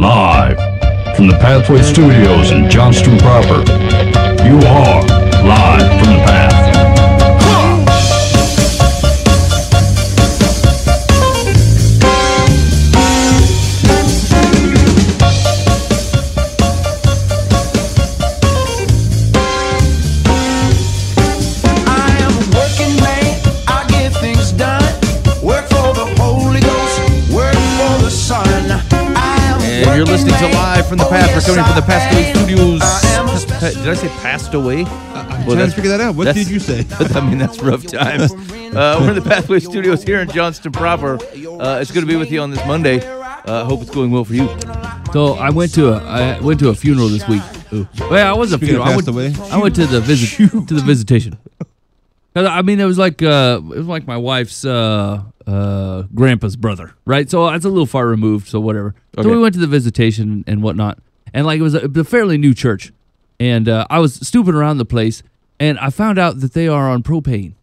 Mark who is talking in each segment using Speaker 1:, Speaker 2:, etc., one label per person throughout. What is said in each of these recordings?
Speaker 1: Live from the Pathway Studios in Johnston proper. You are live from the Path.
Speaker 2: You're listening to Live from the Path. We're coming from the Pathway Studios. Did I say passed away?
Speaker 3: I'm trying to figure that out. What did you say?
Speaker 2: I mean, that's rough times. We're in the Pathway Studios here in Johnston proper. It's going to be with you on this Monday. Hope it's going well for you.
Speaker 4: So I went to a funeral this week. Ooh. Well, I was a funeral. I went to the visitation. I mean, it was like my wife's grandpa's brother, right? So it's a little far removed, so whatever. Okay. So we went to the visitation and whatnot, and like it was a fairly new church, and I was snooping around the place, and I found out that they are on propane.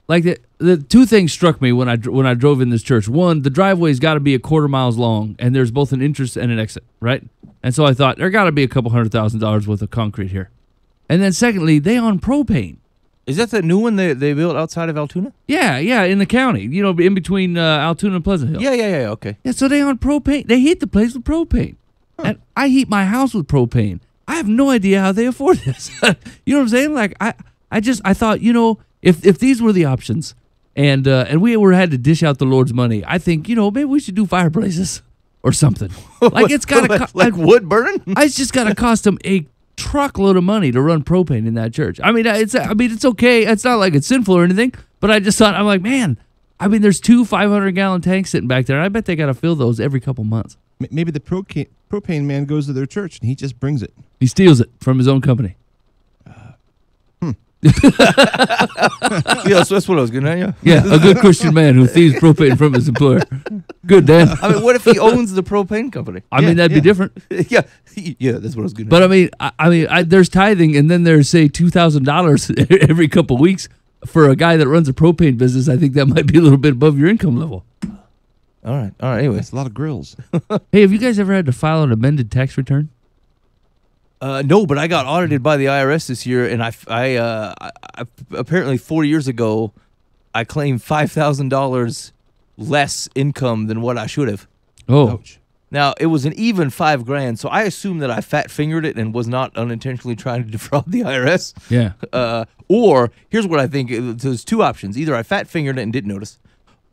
Speaker 4: Like the two things struck me when I drove in this church. One, the driveway's got to be 1/4 mile long, and there's both an entrance and an exit, right? And so I thought there got to be a couple $100,000 worth of concrete here. And then secondly, they on propane.
Speaker 2: Is that the new one they built outside of Altoona?
Speaker 4: Yeah, in the county. You know, in between Altoona and Pleasant Hill.
Speaker 2: Yeah, okay.
Speaker 4: Yeah, so they on propane. They heat the place with propane. Huh. And I heat my house with propane. I have no idea how they afford this. You know what I'm saying? Like, I thought, you know, if these were the options and we had to dish out the Lord's money, I think, you know, maybe we should do fireplaces or something. Like, it's got to...
Speaker 2: like wood burning?
Speaker 4: It's just got to cost them a truckload of money to run propane in that church. I mean, it's okay. It's not like it's sinful or anything, but I just thought, I'm like, man, I mean, there's 2 500-gallon tanks sitting back there, and I bet they got to fill those every couple months.
Speaker 3: Maybe the propane man goes to their church and he just brings it.
Speaker 4: He steals it from his own company.
Speaker 2: Yeah, so that's what I was getting at, yeah.
Speaker 4: Yeah, a good Christian man who thieves propane from his employer. Good, Dan.
Speaker 2: I mean, what if he owns the propane company?
Speaker 4: I mean, that'd be different.
Speaker 2: Yeah, that's what I was getting at.
Speaker 4: But I mean, there's tithing, and then there's, say, $2,000 every couple of weeks for a guy that runs a propane business. I think that might be a little bit above your income level.
Speaker 2: All right. Anyway,
Speaker 3: that's a lot of grills.
Speaker 4: Hey, have you guys ever had to file an amended tax return?
Speaker 2: No, but I got audited by the IRS this year, and I apparently 4 years ago, I claimed $5,000 less income than what I should have.
Speaker 4: Oh,
Speaker 3: ouch.
Speaker 2: Now it was an even $5,000, so I assume that I fat fingered it and was not unintentionally trying to defraud the IRS.
Speaker 4: Yeah.
Speaker 2: Or here's what I think: there's two options: either I fat fingered it and didn't notice,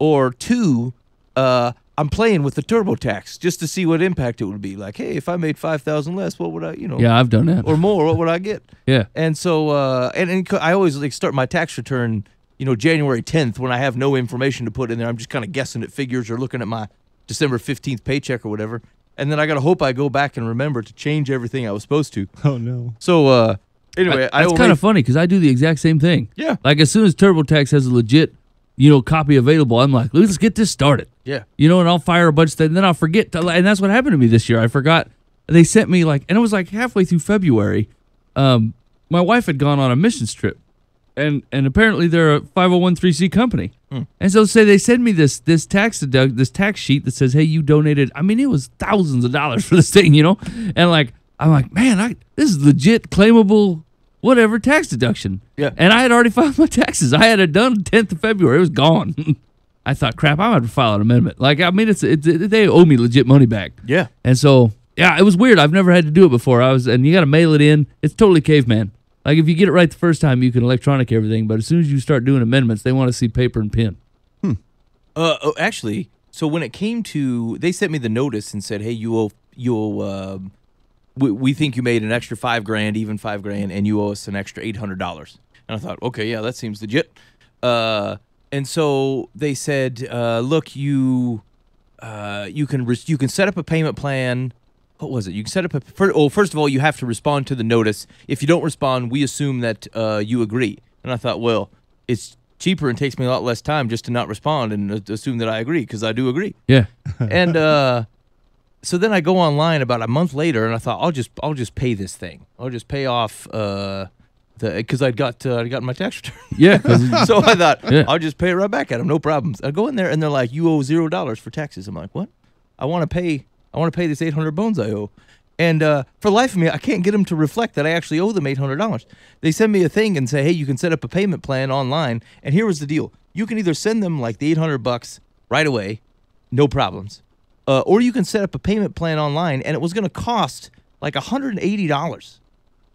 Speaker 2: or two, I'm playing with the TurboTax just to see what impact it would be. Like, hey, if I made $5,000 less, what would I, you know?
Speaker 4: Yeah, I've done that.
Speaker 2: Or more, what would I get?
Speaker 4: Yeah.
Speaker 2: And so, and I always like start my tax return, you know, January 10th when I have no information to put in there. I'm just kind of guessing at figures or looking at my December 15th paycheck or whatever. And then I got to hope I go back and remember to change everything I was supposed to.
Speaker 3: Oh, no.
Speaker 2: So, anyway,
Speaker 4: that's kind of funny because I do the exact same thing.
Speaker 2: Yeah.
Speaker 4: Like, as soon as TurboTax has a legit, you know, copy available, I'm like, let's get this started.
Speaker 2: Yeah.
Speaker 4: You know, and I'll fire a bunch of things, and then I'll forget. And that's what happened to me this year. I forgot. They sent me, like, and it was like halfway through February. My wife had gone on a missions trip, and apparently they're a 501(c)(3) company. And so they send me this tax sheet that says, hey, you donated. I mean, it was thousands of dollars for this thing, you know? And, like, I'm like, man, this is legit claimable whatever tax deduction.
Speaker 2: Yeah.
Speaker 4: And I had already filed my taxes. I had it done 10th of February. It was gone. I thought, crap, I'm going to have to file an amendment. Like, I mean, they owe me legit money back.
Speaker 2: Yeah.
Speaker 4: And so, yeah, it was weird. I've never had to do it before. And you got to mail it in. It's totally caveman. Like, if you get it right the first time, you can electronic everything. But as soon as you start doing amendments, they want to see paper and pen.
Speaker 2: Actually, so when it came to, they sent me the notice and said, hey, you owe, we think you made an extra $5,000, even $5,000, and you owe us an extra $800. And I thought, okay, yeah, that seems legit. And so they said, look, you can set up a payment plan. What was it? You can set up first of all, you have to respond to the notice. If you don't respond, we assume that you agree. And I thought, well, it's cheaper and takes me a lot less time just to not respond and assume that I agree, because I do agree.
Speaker 4: Yeah.
Speaker 2: And so then I go online about a month later, and I thought, I'll just pay this thing. I'll just pay off because I'd gotten my tax return.
Speaker 4: Yeah.
Speaker 2: So I thought,
Speaker 4: yeah,
Speaker 2: I'll just pay it right back at them, no problems. I go in there, and they're like, you owe $0 for taxes. I'm like, what? I want to pay I want to pay this 800 bones I owe. And for the life of me, I can't get them to reflect that I actually owe them $800. They send me a thing and say, hey, you can set up a payment plan online. And here was the deal. You can either send them like the $800 right away, no problems, or you can set up a payment plan online, and it was going to cost like $180.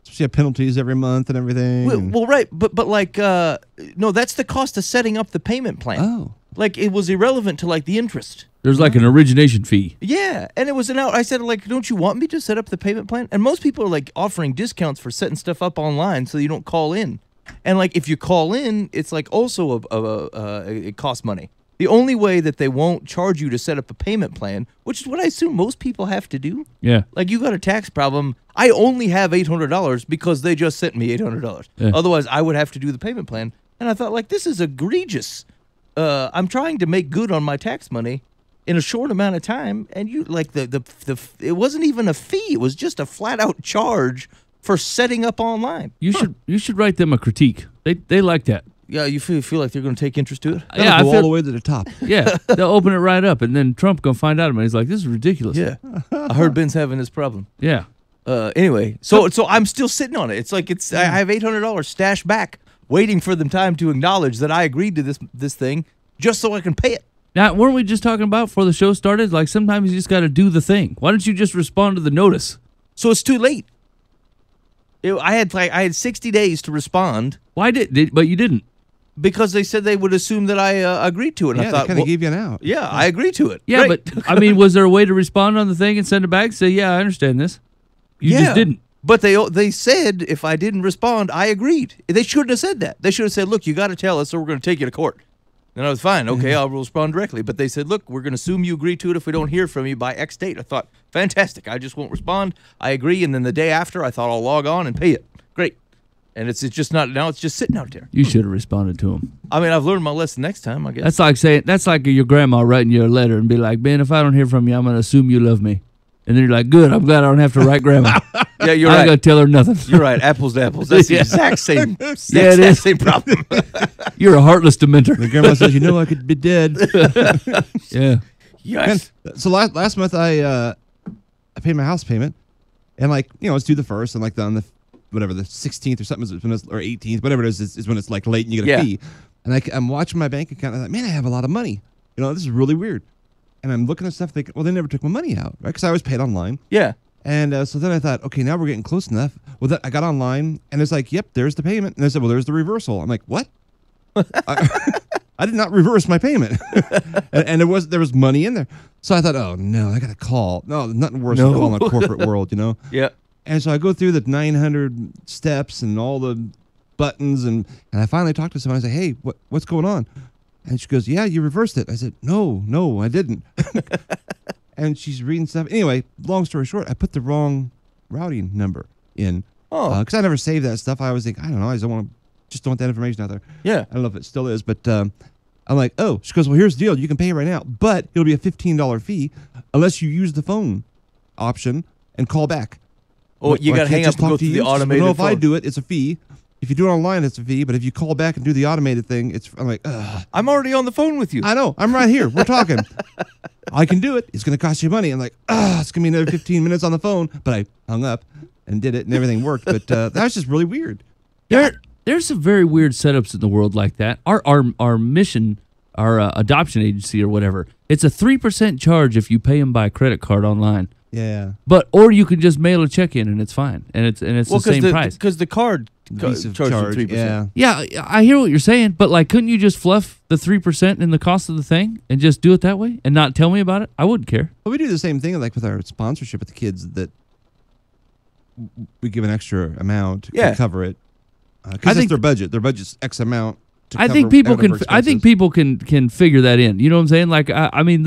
Speaker 3: So you have penalties every month and everything.
Speaker 2: Well, right, but like, no, that's the cost of setting up the payment plan.
Speaker 3: Oh.
Speaker 2: Like, it was irrelevant to, like, the interest.
Speaker 4: There's like an origination fee.
Speaker 2: Yeah, and it was an out. I said, like, don't you want me to set up the payment plan? And most people are, like, offering discounts for setting stuff up online so you don't call in. And, like, if you call in, it's, like, also it costs money. The only way that they won't charge you to set up a payment plan, which is what I assume most people have to do.
Speaker 4: Yeah.
Speaker 2: Like, you got a tax problem. I only have $800 because they just sent me $800.
Speaker 4: Yeah.
Speaker 2: Otherwise, I would have to do the payment plan. And I thought, like, this is egregious. I'm trying to make good on my tax money in a short amount of time, and you like it wasn't even a fee; it was just a flat out charge for setting up online.
Speaker 4: You should write them a critique. They like that.
Speaker 2: Yeah, you feel like they're going to take interest to it.
Speaker 4: Yeah,
Speaker 3: Go all the way to the top.
Speaker 4: Yeah, they'll open it right up, and then Trump gonna find out about it. He's like, "This is ridiculous."
Speaker 2: Yeah, I heard Ben's having this problem.
Speaker 4: Yeah.
Speaker 2: Anyway, so I'm still sitting on it. It's like I have $800 stashed back, waiting for them time to acknowledge that I agreed to this thing, just so I can pay it.
Speaker 4: Now, weren't we just talking about before the show started? Like, sometimes you just got to do the thing. Why don't you just respond to the notice?
Speaker 2: So it's too late. I had 60 days to respond.
Speaker 4: Why but you didn't?
Speaker 2: Because they said they would assume that I agreed to it. And
Speaker 3: Yeah,
Speaker 2: I thought,
Speaker 3: they kind of gave you an out.
Speaker 2: yeah, I agree to it.
Speaker 4: Yeah,
Speaker 2: Great.
Speaker 4: but I mean, was there a way to respond on the thing and send it back? Say, yeah, I understand this. You
Speaker 2: yeah,
Speaker 4: just didn't.
Speaker 2: But they said if I didn't respond, I agreed. They shouldn't have said that. They should have said, look, you got to tell us or we're going to take you to court. And I was fine. Okay, I'll respond directly. But they said, look, we're going to assume you agree to it if we don't hear from you by X date. I thought, fantastic. I just won't respond. I agree. And then the day after, I thought I'll log on and pay it. Great. And it's just not, now it's just sitting out there.
Speaker 4: You should have responded to him.
Speaker 2: I mean, I've learned my lesson next time, I guess.
Speaker 4: That's like your grandma writing you a letter and be like, Ben, if I don't hear from you, I'm going to assume you love me. And then you're like, good, I'm glad I don't have to write grandma.
Speaker 2: Yeah, you're
Speaker 4: I'm
Speaker 2: right.
Speaker 4: not going to tell her nothing.
Speaker 2: You're right. Apples to apples. That's the exact same.
Speaker 4: Yeah, it is.
Speaker 2: Same problem.
Speaker 4: You're a heartless dementor.
Speaker 3: The grandma says, you know, I could be dead.
Speaker 4: Yeah.
Speaker 2: Yes.
Speaker 3: So last month I paid my house payment, and like, you know, it's due the 1st, and like on the whatever the 16th or something is when it's, or 18th, whatever it is when it's like late and you get a fee. And I'm watching my bank account, and I'm like, man, I have a lot of money. You know, this is really weird. And I'm looking at stuff thinking, well, they never took my money out, right? Because I always paid online.
Speaker 2: Yeah.
Speaker 3: And so then I thought, okay, now we're getting close enough. Well, I got online, and it's like, yep, there's the payment. And they said, well, there's the reversal. I'm like, what? I did not reverse my payment. and there was money in there. So I thought, oh, no, I got to call. No, nothing worse than calling the corporate world, you know?
Speaker 2: Yeah.
Speaker 3: And so I go through the 900 steps and all the buttons, and I finally talked to someone. I say, hey, what's going on? And she goes, yeah, you reversed it. I said, no, I didn't. And she's reading stuff. Anyway, long story short, I put the wrong routing number in.
Speaker 2: Oh.
Speaker 3: Because I never saved that stuff. I always think, I don't know, I just don't want that information out there.
Speaker 2: Yeah.
Speaker 3: I don't know if it still is, but I'm like, oh. She goes, well, here's the deal. You can pay it right now, but it'll be a $15 fee unless you use the phone option and call back.
Speaker 2: Oh, you got to hang up and go through the automated
Speaker 3: phone. No, if I
Speaker 2: phone.
Speaker 3: do it, it's a fee. If you do it online, it's a fee. But if you call back and do the automated thing, I'm like, ugh.
Speaker 2: I'm already on the phone with you.
Speaker 3: I know. I'm right here. We're talking. I can do it. It's going to cost you money. I'm like, it's going to be another 15 minutes on the phone. But I hung up and did it, and everything worked. But that was just really weird.
Speaker 4: There's some very weird setups in the world like that. Our mission, our adoption agency or whatever, it's a 3% charge if you pay them by credit card online.
Speaker 3: Yeah.
Speaker 4: Or you can just mail a check in and it's fine, and it's the same price.
Speaker 2: Because the card
Speaker 3: Visa
Speaker 2: charges 3%.
Speaker 3: Yeah.
Speaker 4: Yeah, I hear what you're saying, but like, couldn't you just fluff the 3% in the cost of the thing and just do it that way and not tell me about it? I wouldn't care.
Speaker 3: Well, we do the same thing like with our sponsorship with the kids, that we give an extra amount to cover it. Because that's their budget. Their budget's X amount.
Speaker 4: I think people can figure that in. You know what I'm saying? Like, I mean,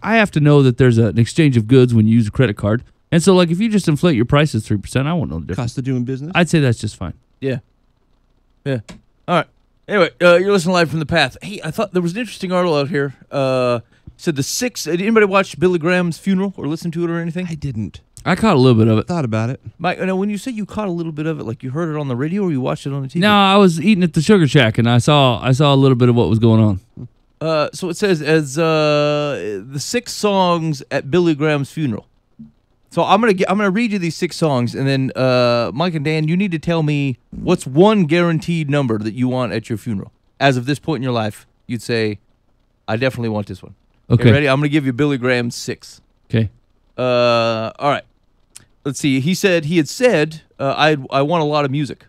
Speaker 4: I have to know that there's an exchange of goods when you use a credit card. And so, like, if you just inflate your prices 3%, I won't know the difference.
Speaker 3: Cost of doing business?
Speaker 4: I'd say that's just fine.
Speaker 2: Yeah. Yeah. All right. Anyway, you're listening live from the path. Hey, I thought there was an interesting article out here. Said the 6. Did anybody watch Billy Graham's funeral or listen to it or anything?
Speaker 3: I didn't.
Speaker 4: I caught a little bit of it.
Speaker 3: Thought about it.
Speaker 2: Mike, now when you say you caught a little bit of it, like you heard it on the radio or you watched it on the TV?
Speaker 4: No, I was eating at the Sugar Shack and I saw a little bit of what was going on.
Speaker 2: So it says as the 6 songs at Billy Graham's funeral. So I'm gonna read you these 6 songs, and then Mike and Dan, you need to tell me what's one guaranteed number that you want at your funeral. As of this point in your life, you'd say, I definitely want this one.
Speaker 4: Okay.
Speaker 2: Ready? I'm gonna give you Billy Graham's 6.
Speaker 4: Okay.
Speaker 2: All right. Let's see. He had said I want a lot of music,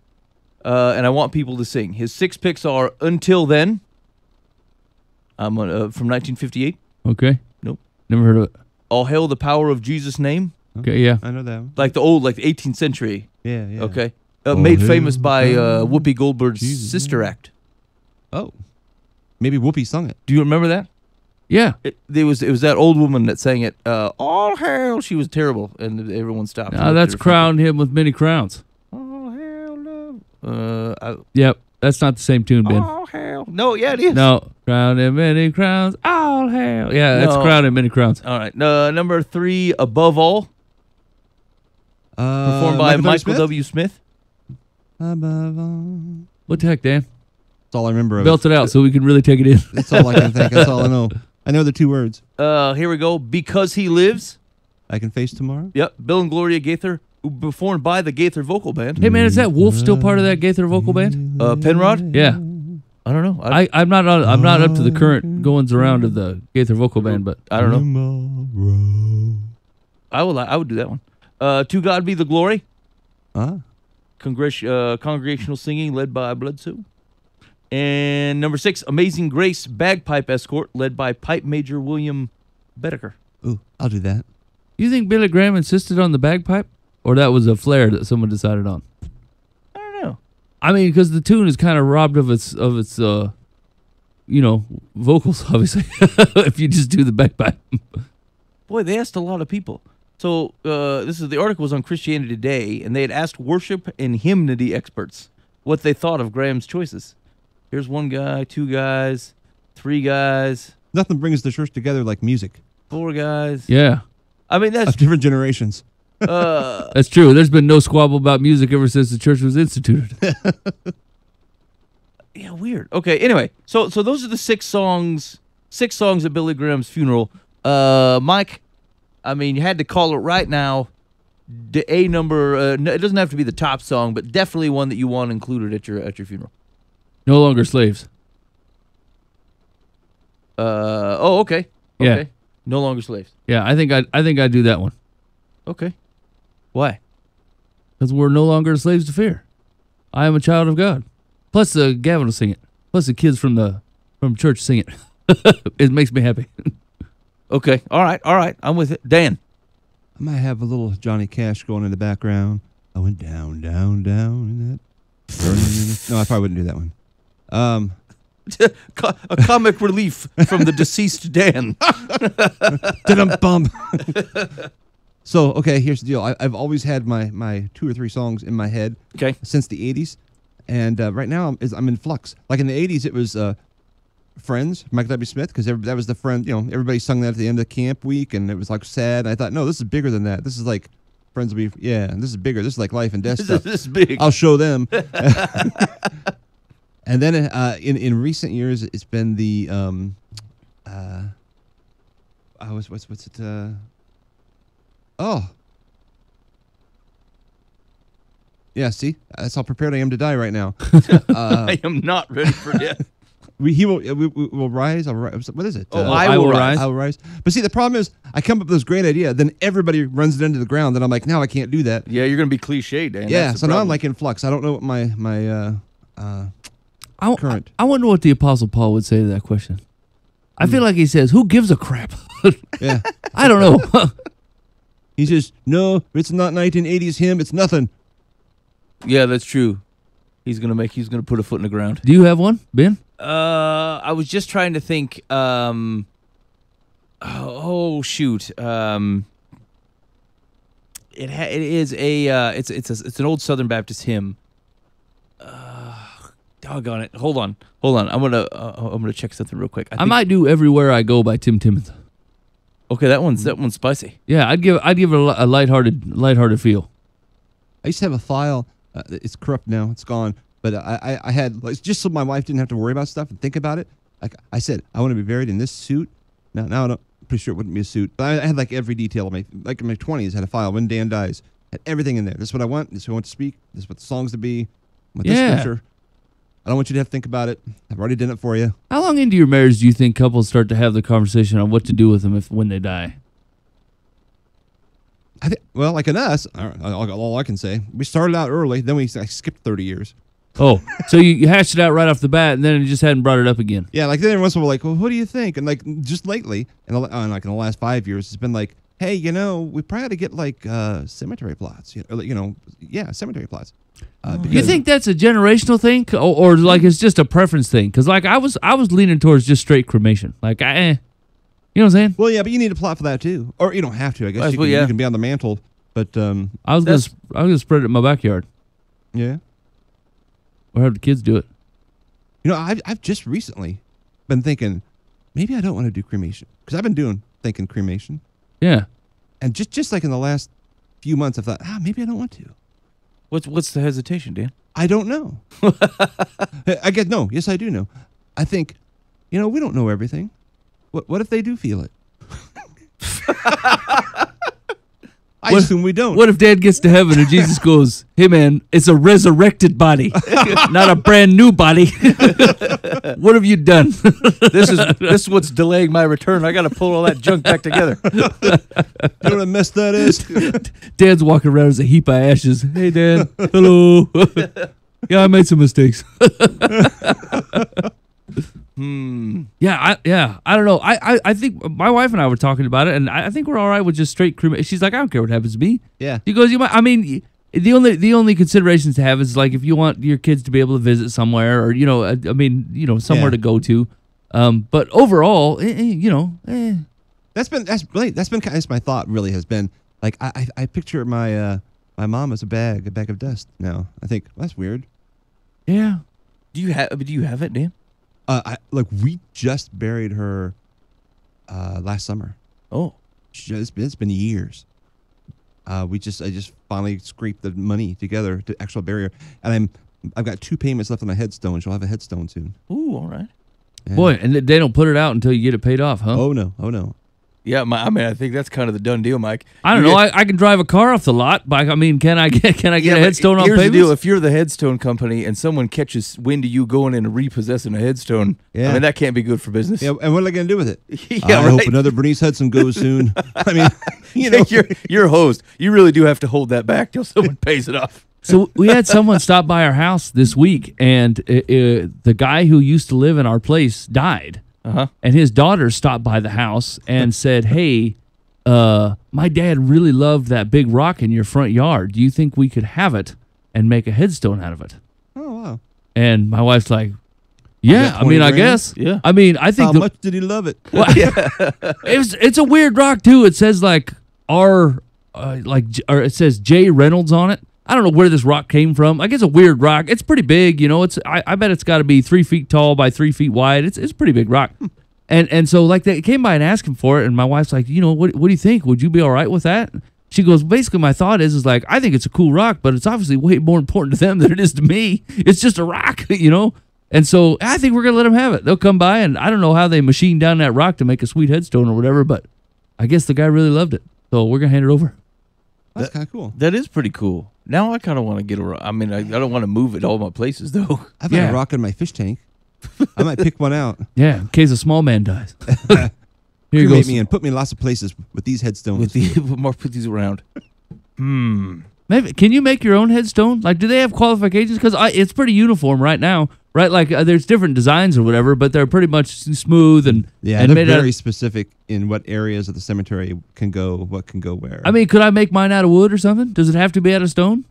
Speaker 2: and I want people to sing. His 6 picks are Until Then. I'm from 1958.
Speaker 4: Okay.
Speaker 2: Nope.
Speaker 4: Never heard of it.
Speaker 2: All Hail the Power of Jesus' Name.
Speaker 4: Okay, yeah.
Speaker 3: I know that one.
Speaker 2: Like the 18th century.
Speaker 3: Yeah, yeah.
Speaker 2: Okay. Made famous by Whoopi Goldberg's Sister Act.
Speaker 3: Oh. Maybe Whoopi sung it.
Speaker 2: Do you remember that?
Speaker 4: Yeah.
Speaker 2: It was that old woman that sang it. All hail. She was terrible, and everyone stopped.
Speaker 4: Now that's crowned him with many crowns.
Speaker 2: All hail love.
Speaker 4: Yep. That's not the same tune, Ben.
Speaker 2: All hail. No, yeah, it is.
Speaker 4: No. Crowned him many crowns. All hail. Yeah, that's
Speaker 2: No.
Speaker 4: crowned him many crowns.
Speaker 2: All right. Number 3, Above All, performed by Michael W. Smith.
Speaker 3: Above all.
Speaker 4: What the heck, Dan?
Speaker 3: That's all I remember of
Speaker 4: Belt
Speaker 3: it.
Speaker 4: it out so we can really take it in.
Speaker 3: That's all I can think. That's all I know. I know the 2 words.
Speaker 2: Here we go. Because He Lives.
Speaker 3: I can face tomorrow.
Speaker 2: Yep. Bill and Gloria Gaither, performed by the Gaither Vocal Band.
Speaker 4: Hey, man, is that Wolf still part of that Gaither vocal band?
Speaker 2: Penrod?
Speaker 4: Yeah.
Speaker 2: I don't know.
Speaker 4: I'm not up to the current goings around of the Gaither vocal band, but
Speaker 2: I don't know.
Speaker 3: Tomorrow.
Speaker 2: I would do that one. To God Be the Glory.
Speaker 3: Ah.
Speaker 2: Congregational singing led by Bledsoe. And number 6, Amazing Grace Bagpipe Escort led by Pipe Major William Bedecker.
Speaker 3: Ooh, I'll do that.
Speaker 4: you think Billy Graham insisted on the bagpipe, or that was a flair that someone decided on?
Speaker 2: I don't know.
Speaker 4: I mean, because the tune is kind of robbed of its vocals, obviously. If you just do the bagpipe.
Speaker 2: Boy, they asked a lot of people. So the article was on Christianity Today, and they had asked worship and hymnody experts what they thought of Graham's choices. Here's 1 guy, 2 guys, 3 guys,
Speaker 3: Nothing brings the church together like music
Speaker 2: 4 guys.
Speaker 4: Yeah,
Speaker 2: I mean, that's
Speaker 3: of different generations.
Speaker 4: that's true. There's been no squabble about music ever since the church was instituted.
Speaker 2: yeah, weird. Okay, anyway, so those are the 6 songs at Billy Graham's funeral. Mike, I mean, you had to call it right now. The A number. It doesn't have to be the top song, but definitely one that you want included at your funeral.
Speaker 4: No longer slaves.
Speaker 2: Okay.
Speaker 4: Yeah.
Speaker 2: Okay. No longer slaves.
Speaker 4: Yeah, I think I'd do that one.
Speaker 2: Okay. Why?
Speaker 4: Because we're no longer slaves to fear. I am a child of God. Plus, Gavin will sing it. Plus, the kids from church sing it. It makes me happy.
Speaker 2: Okay. All right. I'm with it. Dan.
Speaker 3: I might have a little Johnny Cash going in the background. I went down, down, down in that. No, I probably wouldn't do that one.
Speaker 2: A comic relief from the deceased Dan.
Speaker 3: Dum-bum. So, okay, here's the deal. I've always had my 2 or 3 songs in my head
Speaker 2: Okay.
Speaker 3: since the 80s. And right now I'm in flux. Like in the 80s, it was Friends, Michael W. Smith, because that was the friend, everybody sung that at the end of camp week, and it was like sad. And I thought, no, this is bigger than that. This is like Friends will be, and this is bigger. This is like life and death stuff.
Speaker 2: This is big.
Speaker 3: I'll show them. And then in recent years, it's been the what's it? Yeah, see, that's how prepared I am to die right now.
Speaker 2: I am not ready for death.
Speaker 3: We will rise. What is it?
Speaker 2: I will rise.
Speaker 3: I will rise. But see, the problem is, I come up with this great idea, then everybody runs it into the ground. Then I'm like, now I can't do that.
Speaker 2: Yeah, you're gonna be cliched, Dan.
Speaker 3: Yeah,
Speaker 2: That's the
Speaker 3: so now I'm
Speaker 2: problem.
Speaker 3: like in flux. I don't know what my current.
Speaker 4: I wonder what the Apostle Paul would say to that question. I feel like he says, "Who gives a crap?"
Speaker 3: Yeah,
Speaker 4: I don't know.
Speaker 3: he says, no, it's not 1980s hymn. It's nothing.
Speaker 2: Yeah, that's true. He's gonna put a foot in the ground.
Speaker 4: Do you have one, Ben?
Speaker 2: I was just trying to think. Shoot. It's an old Southern Baptist hymn. Doggone it! Hold on. I'm gonna check something real quick.
Speaker 4: I might do "Everywhere I Go" by Tim Timmons.
Speaker 2: Okay, that one's spicy.
Speaker 4: Yeah, I'd give it a lighthearted feel.
Speaker 3: I used to have a file. It's corrupt now. It's gone. But I had, like, just so my wife didn't have to worry about stuff and think about it. Like I said, I want to be buried in this suit. Now I don't pretty sure it wouldn't be a suit. But I had like every detail of like in my 20s, had a file when Dan dies, had everything in there. This is what I want. This is what I want to speak. This is what the songs to be. With this scripture. I don't want you to have to think about it. I've already done it for you.
Speaker 4: How long into your marriage do you think couples start to have the conversation on what to do with them when they die?
Speaker 3: Well, like in us, all I can say, we started out early, then I skipped 30 years.
Speaker 4: Oh, so you hashed it out right off the bat, and then you just hadn't brought it up again.
Speaker 3: Yeah, like then every once in a while, like, well, what do you think? And like just lately, like in the last 5 years, it's been like, hey, we probably ought to get like cemetery plots. Cemetery plots.
Speaker 4: You think that's a generational thing, or like it's just a preference thing? Because like I was leaning towards just straight cremation. Like you know what I'm saying?
Speaker 3: Well, yeah, but you need a plot for that too, or you don't have to. I guess you can be on the mantle, but
Speaker 4: I was gonna spread it in my backyard.
Speaker 3: Yeah.
Speaker 4: Or have the kids do it.
Speaker 3: I've just recently been thinking maybe I don't want to do cremation because I've been thinking cremation.
Speaker 4: Yeah.
Speaker 3: And just like in the last few months, I thought, maybe I don't want to.
Speaker 2: What's the hesitation, Dan?
Speaker 3: I don't know. Yes, I do know. I think, we don't know everything. What if they do feel it? I assume we don't.
Speaker 4: What if Dad gets to heaven and Jesus goes, hey man, it's a resurrected body, not a brand new body. What have you done?
Speaker 2: This is what's delaying my return. I got to pull all that junk back together.
Speaker 3: You know what a mess that is?
Speaker 4: Dad's walking around as a heap of ashes. Hey Dad, hello. Yeah, I made some mistakes. Yeah, I don't know. I think my wife and I were talking about it, and I think we're all right with just straight cremation. She's like, I don't care what happens to me.
Speaker 3: Yeah.
Speaker 4: She goes, the only considerations to have is like if you want your kids to be able to visit somewhere, or somewhere to go to. But overall,
Speaker 3: That's kind of my thought. Really has been like I picture my mom as a bag of dust now. I think that's weird.
Speaker 4: Yeah.
Speaker 2: Do you have it, Dan?
Speaker 3: We just buried her last summer.
Speaker 2: Oh,
Speaker 3: it's been years. I just finally scraped the money together to actually bury her, and I've got 2 payments left on my headstone. She'll have a headstone soon.
Speaker 2: Ooh, all right.
Speaker 3: Yeah.
Speaker 4: Boy, and they don't put it out until you get it paid off, huh?
Speaker 3: Oh no.
Speaker 2: Yeah, I think that's kind of the done deal, Mike.
Speaker 4: I don't know. I can drive a car off the lot, but can I get a headstone on
Speaker 2: Here's
Speaker 4: pavements?
Speaker 2: the deal: if you're the headstone company and someone catches wind of you going in and repossessing a headstone, that can't be good for business.
Speaker 3: Yeah, and what are they going to do with it?
Speaker 2: I
Speaker 3: hope another Bernice Hudson goes soon. I mean,
Speaker 2: you're a host. You really do have to hold that back till someone pays it off.
Speaker 4: So we had someone stop by our house this week, and the guy who used to live in our place died.
Speaker 2: Uh-huh.
Speaker 4: And his daughter stopped by the house and said, hey, my dad really loved that big rock in your front yard. Do you think we could have it and make a headstone out of it?
Speaker 3: Oh, wow.
Speaker 4: And my wife's like, yeah, I
Speaker 3: $20,000?
Speaker 4: guess.
Speaker 2: Yeah.
Speaker 4: I mean, I think
Speaker 3: How much did he love it?
Speaker 4: Well, it's a weird rock too. It says like or it says J Reynolds on it. I don't know where this rock came from. I guess a weird rock. It's pretty big, I bet it's got to be 3 feet tall by 3 feet wide. It's a pretty big rock. And so like they came by and asked him for it, and my wife's like, what do you think? Would you be all right with that? She goes, basically my thought is like, I think it's a cool rock, but it's obviously way more important to them than it is to me. It's just a rock, And so I think we're going to let them have it. They'll come by, and I don't know how they machined down that rock to make a sweet headstone or whatever, but I guess the guy really loved it. So we're going to hand it over.
Speaker 3: That's kind of cool.
Speaker 2: That is pretty cool. Now I kind of want to get a rock. I mean, I don't want to move it all my places, though.
Speaker 3: I've got a rock in my fish tank. I might pick one out.
Speaker 4: Yeah, in case a small man dies. Here you go.
Speaker 3: Cremate me and put me in lots of places with these headstones.
Speaker 2: Put these around.
Speaker 4: Maybe can you make your own headstone? Like, do they have qualifications? Because it's pretty uniform right now, right? Like, there's different designs or whatever, but they're pretty much smooth and
Speaker 3: they're very specific in what areas of the cemetery can go, what can go where.
Speaker 4: I mean, could I make mine out of wood or something? Does it have to be out of stone?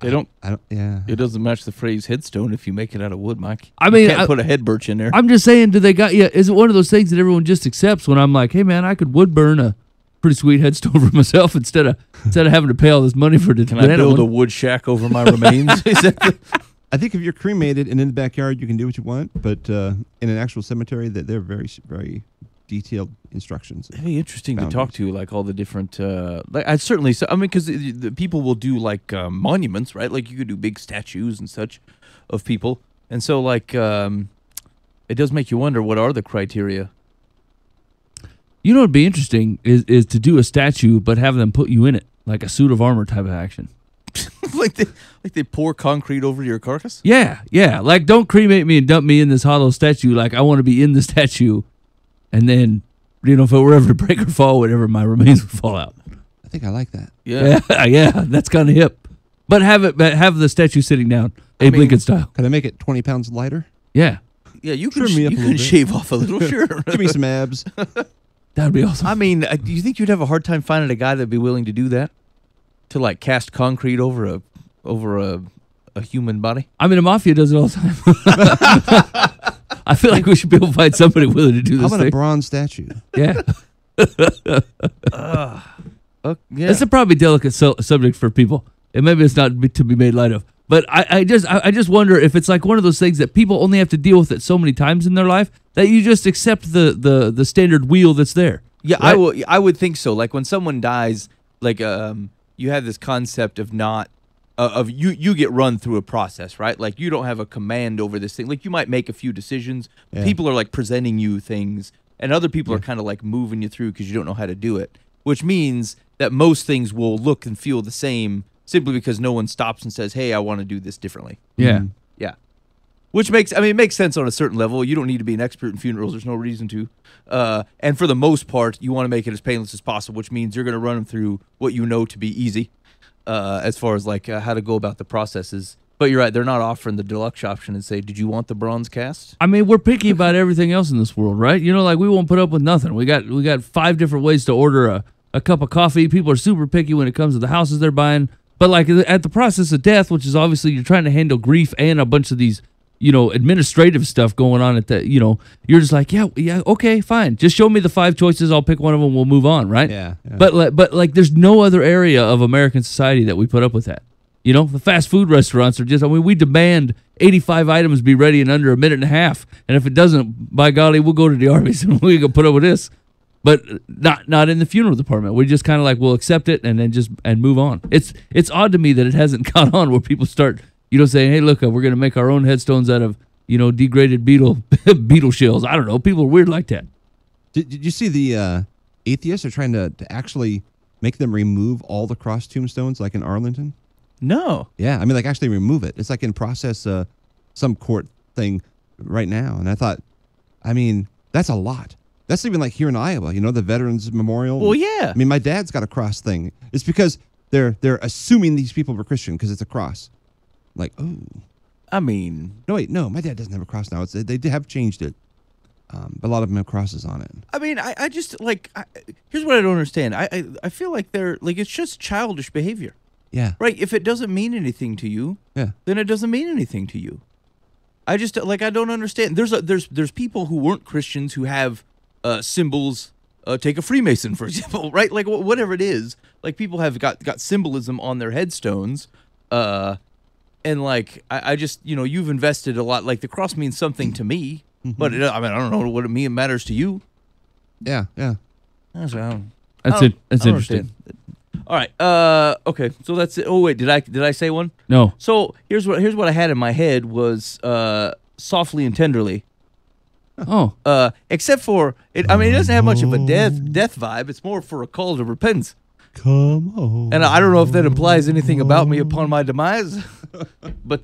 Speaker 2: It doesn't match the phrase headstone if you make it out of wood, Mike.
Speaker 4: I mean,
Speaker 2: you can't put a head birch in there.
Speaker 4: I'm just saying, is it one of those things that everyone just accepts when I'm like, hey man, I could wood burn a pretty sweet headstone for myself instead of having to pay all this money for it.
Speaker 2: Can I build a wood shack over my remains?
Speaker 3: I think if you're cremated and in the backyard, you can do what you want, but in an actual cemetery, that they're very, very detailed instructions.
Speaker 2: It'd be interesting to talk to, like all the different. Because the people will do like monuments, right? Like you could do big statues and such of people, and so like it does make you wonder what are the criteria.
Speaker 4: You know what'd be interesting is to do a statue, but have them put you in it, like a suit of armor type of action.
Speaker 2: like they pour concrete over your carcass?
Speaker 4: Yeah. Like, don't cremate me and dump me in this hollow statue. Like, I want to be in the statue, and then, if it were ever to break or fall, whatever, my remains would fall out.
Speaker 3: I think I like that.
Speaker 4: Yeah, that's kind of hip. But have the statue sitting down, Abe Lincoln style.
Speaker 3: Can I make it 20 pounds lighter?
Speaker 4: Yeah.
Speaker 2: Yeah, you can shave off a little, sure.
Speaker 3: Give me some abs.
Speaker 4: That'd be awesome.
Speaker 2: I mean, do you think you'd have a hard time finding a guy that'd be willing to do that? To like cast concrete over a human body?
Speaker 4: I mean, the mafia does it all the time. I feel like we should be able to find somebody willing to do this
Speaker 3: How about
Speaker 4: thing.
Speaker 3: a bronze statue?
Speaker 4: Yeah.
Speaker 2: Yeah.
Speaker 4: It's a probably delicate subject for people. And maybe it's not to be made light of. But I just wonder if it's like one of those things that people only have to deal with it so many times in their life that you just accept the standard wheel that's there.
Speaker 2: Yeah,
Speaker 4: right?
Speaker 2: I would think so. Like when someone dies, like you have this concept of you get run through a process, right? Like you don't have a command over this thing. Like you might make a few decisions. Yeah. People are like presenting you things, and other people are kind of like moving you through because you don't know how to do it. Which means that most things will look and feel the same simply because no one stops and says, "Hey, I want to do this differently."
Speaker 4: Yeah.
Speaker 2: Yeah. Which makes it makes sense on a certain level. You don't need to be an expert in funerals. There's no reason to. And for the most part, you want to make it as painless as possible, which means you're going to run them through what you know to be easy, as far as like how to go about the processes. But you're right; they're not offering the deluxe option and say, "Did you want the bronze cast?"
Speaker 4: I mean, we're picky about everything else in this world, right? Like we won't put up with nothing. We got 5 different ways to order a cup of coffee. People are super picky when it comes to the houses they're buying. But like at the process of death, which is obviously you're trying to handle grief and a bunch of these, administrative stuff going on at the, you're just like, yeah, okay, fine. Just show me the 5 choices. I'll pick one of them. We'll move on, right?
Speaker 3: Yeah.
Speaker 4: But like, there's no other area of American society that we put up with that. The fast food restaurants are just, we demand 85 items be ready in under a minute and a half. And if it doesn't, by golly, we'll go to the Arby's and we can put up with this. But not in the funeral department. We just kind of like, we'll accept it and then and move on. It's odd to me that it hasn't caught on where people start, saying, hey, look, we're going to make our own headstones out of, degraded beetle shells. I don't know. People are weird like that.
Speaker 3: Did you see the atheists are trying to actually make them remove all the cross tombstones like in Arlington?
Speaker 2: No.
Speaker 3: Yeah, like actually remove it. It's like in process, some court thing right now. And I thought, that's a lot. That's even like here in Iowa, the Veterans Memorial.
Speaker 2: Well, yeah.
Speaker 3: My dad's got a cross thing. It's because they're assuming these people were Christian because it's a cross. Like, oh. No, wait, no, my dad doesn't have a cross now. They have changed it. But a lot of them have crosses on it.
Speaker 2: I just like, here's what I don't understand. I feel like they're like, it's just childish behavior.
Speaker 3: Yeah.
Speaker 2: Right. If it doesn't mean anything to you, then it doesn't mean anything to you. I just like, I don't understand. There's people who weren't Christians who have symbols. Take a Freemason, for example, right? Like whatever it is, like people have got symbolism on their headstones. And like, I just, you've invested a lot. Like the cross means something to me, but I don't know what it means. It matters to you.
Speaker 3: Yeah.
Speaker 4: That's interesting.
Speaker 2: All right. Okay. So that's it. Oh wait, did I say one?
Speaker 4: No.
Speaker 2: So here's what I had in my head was softly and tenderly.
Speaker 4: Oh.
Speaker 2: Except for it. It doesn't have much of a death vibe. It's more for a call to repentance.
Speaker 3: Come on.
Speaker 2: And I don't know if that implies anything about me upon my demise. But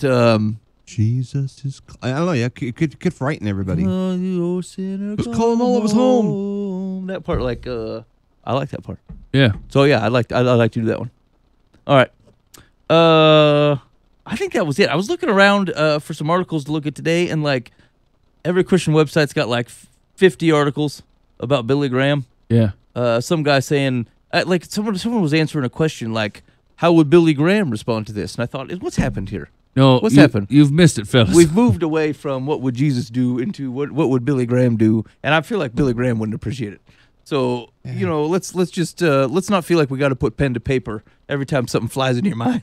Speaker 3: Jesus is. I don't know. Yeah, it could frighten everybody.
Speaker 2: You sinner,
Speaker 3: just call them all of us home.
Speaker 2: That part, like, I like that part.
Speaker 4: Yeah.
Speaker 2: So yeah, I'd like to do that one. All right. I think that was it. I was looking around for some articles to look at today, and like every Christian website's got like 50 articles about Billy Graham.
Speaker 4: Yeah.
Speaker 2: Some guy saying like someone was answering a question like, how would Billy Graham respond to this? And I thought, what's happened here?
Speaker 4: No,
Speaker 2: what's happened?
Speaker 4: You've missed it, fellas.
Speaker 2: We've moved away from what would Jesus do into what would Billy Graham do, and I feel like Billy Graham wouldn't appreciate it. So let's just let's not feel like we got to put pen to paper every time something flies into your mind.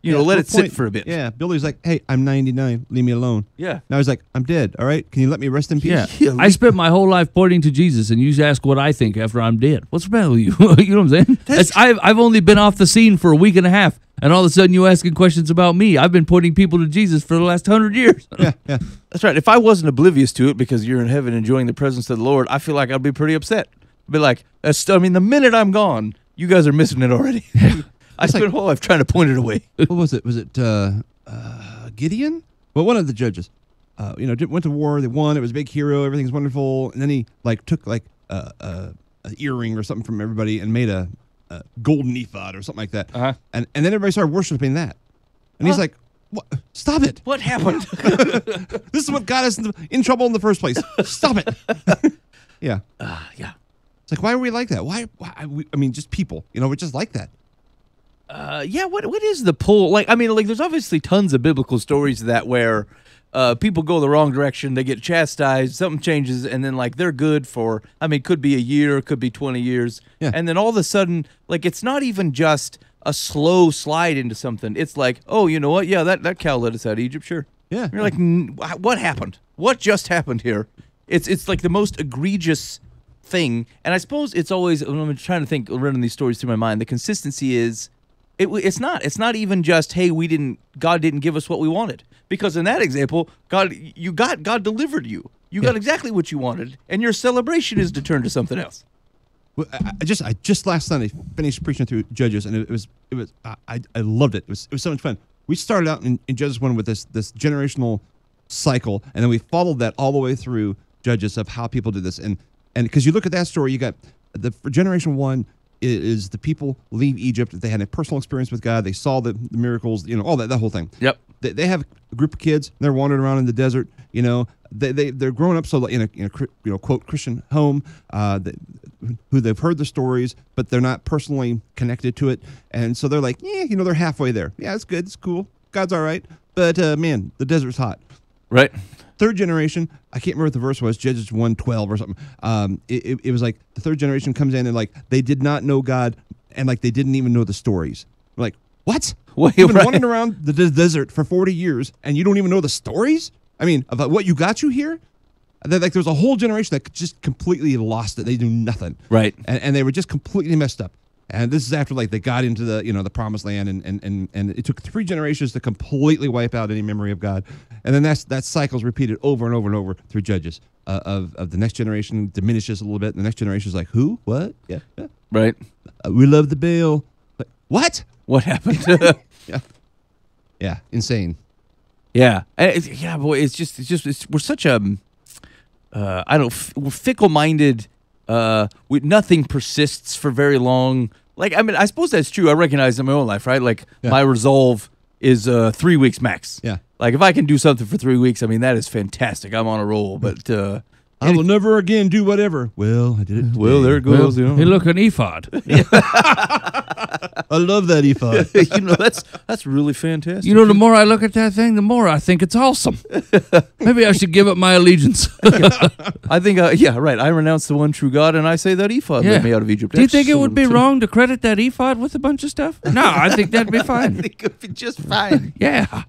Speaker 2: Let it sit for a bit.
Speaker 3: Yeah, Billy's like, hey, I'm 99. Leave me alone.
Speaker 2: Yeah.
Speaker 3: Now he's like, I'm dead. All right. Can you let me rest in peace?
Speaker 4: Yeah. I spent my whole life pointing to Jesus, and you ask what I think after I'm dead. What's the matter with you? You know what I'm saying? I've only been off the scene for a week and a half, and all of a sudden you asking questions about me. I've been pointing people to Jesus for the last 100 years.
Speaker 3: Yeah.
Speaker 2: That's right. If I wasn't oblivious to it because you're in heaven enjoying the presence of the Lord, I feel like I'd be pretty upset. Be like, I mean, the minute I'm gone, you guys are missing it already. I spent my whole life trying to point it away.
Speaker 3: What was it? Was it Gideon? Well, one of the judges. Went to war. They won. It was a big hero. Everything's wonderful. And then he took an earring or something from everybody and made a golden ephod or something like that. And then everybody started worshiping that. And he's like, "What? Stop it!
Speaker 2: What happened?
Speaker 3: This is what got us in trouble in the first place. Stop it!" Yeah.
Speaker 2: Yeah.
Speaker 3: It's like, why are we like that? Why I mean, just people. We're just like that.
Speaker 2: Yeah. What is the pull? Like, I mean, like, there's obviously tons of biblical stories of that where people go the wrong direction, they get chastised, something changes, and then like they're good for, I mean, could be a year, could be 20 years, and then all of a sudden, like, it's not even just a slow slide into something. It's like, oh, you know what? Yeah, that cow led us out of Egypt, sure.
Speaker 3: Yeah.
Speaker 2: And you're like, what happened? What just happened here? It's like the most egregious thing, and I suppose it's always, when I'm trying to think, running these stories through my mind, the consistency is, it's not even just, hey, God didn't give us what we wanted. Because in that example, God delivered you. You got exactly what you wanted, and your celebration is to turn to something else.
Speaker 3: Well, I just last Sunday finished preaching through Judges, and I loved it. It was so much fun. We started out in Judges 1 with this generational cycle, and then we followed that all the way through Judges of how people did this. And because you look at that story, you got for generation 1 is the people leave Egypt. They had a personal experience with God. They saw the miracles, all that whole thing.
Speaker 2: Yep.
Speaker 3: They have a group of kids. They're wandering around in the desert. They're growing up in a quote Christian home, who they've heard the stories, but they're not personally connected to it, and so they're like, they're halfway there. Yeah, it's good, it's cool, God's all right, but man, the desert's hot.
Speaker 2: Right.
Speaker 3: Third generation, I can't remember what the verse was, Judges 1:12 or something. It was like the third generation comes in and like they did not know God, and like they didn't even know the stories. We're like, what?
Speaker 2: Wait,
Speaker 3: You've been wandering around the desert for 40 years, and you don't even know the stories? I mean, about what got you here? Like, there's a whole generation that just completely lost it. They do nothing.
Speaker 2: Right.
Speaker 3: And they were just completely messed up. And this is after, like, they got into the promised land, and it took 3 generations to completely wipe out any memory of God. And then that cycle's repeated over and over and over through Judges. Of the next generation diminishes a little bit, and the next generation is like, who? What? Yeah.
Speaker 2: Right.
Speaker 3: We love the Baal. Like, what?
Speaker 2: What happened?
Speaker 3: Yeah. Insane.
Speaker 2: Yeah. Boy, we're such a, we're fickle-minded. Nothing persists for very long. Like, I mean, I suppose that's true. I recognize in my own life, right? Like, my resolve is 3 weeks max.
Speaker 3: Yeah.
Speaker 2: Like, if I can do something for 3 weeks, I mean, that is fantastic. I'm on a roll. But
Speaker 3: I will never again do whatever. Well, I did it today.
Speaker 2: Well, there it goes.
Speaker 4: Hey, look, an ephod.
Speaker 3: I love that ephod.
Speaker 2: That's really fantastic.
Speaker 4: The more I look at that thing, the more I think it's awesome. Maybe I should give up my allegiance.
Speaker 2: I think, right. I renounce the one true God, and I say that ephod led me out of Egypt.
Speaker 4: Do you think it would be wrong to credit that ephod with a bunch of stuff? No, I think that'd be fine.
Speaker 2: I think it would be just fine.
Speaker 4: Yeah.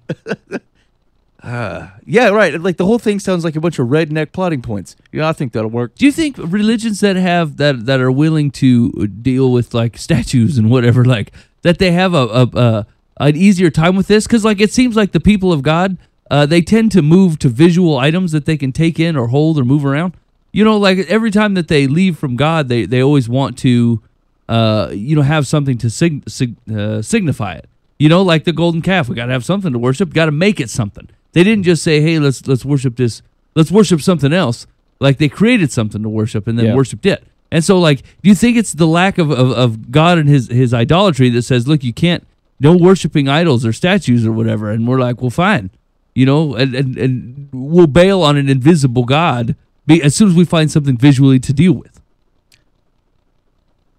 Speaker 2: Yeah, right. Like, the whole thing sounds like a bunch of redneck plotting points. I think that'll work.
Speaker 4: Do you think religions that have that are willing to deal with like statues and whatever, like that they have an easier time with this? Because like it seems like the people of God, they tend to move to visual items that they can take in or hold or move around. Like every time that they leave from God, they always want to, have something to signify it. Like the golden calf, we got to have something to worship. Got to make it something. They didn't just say, "Hey, let's worship this. Let's worship something else." Like they created something to worship and then worshipped it. And so, like, do you think it's the lack of God and his idolatry that says, "Look, you can't no worshiping idols or statues or whatever"? And we're like, "Well, fine, and we'll bail on an invisible God as soon as we find something visually to deal with."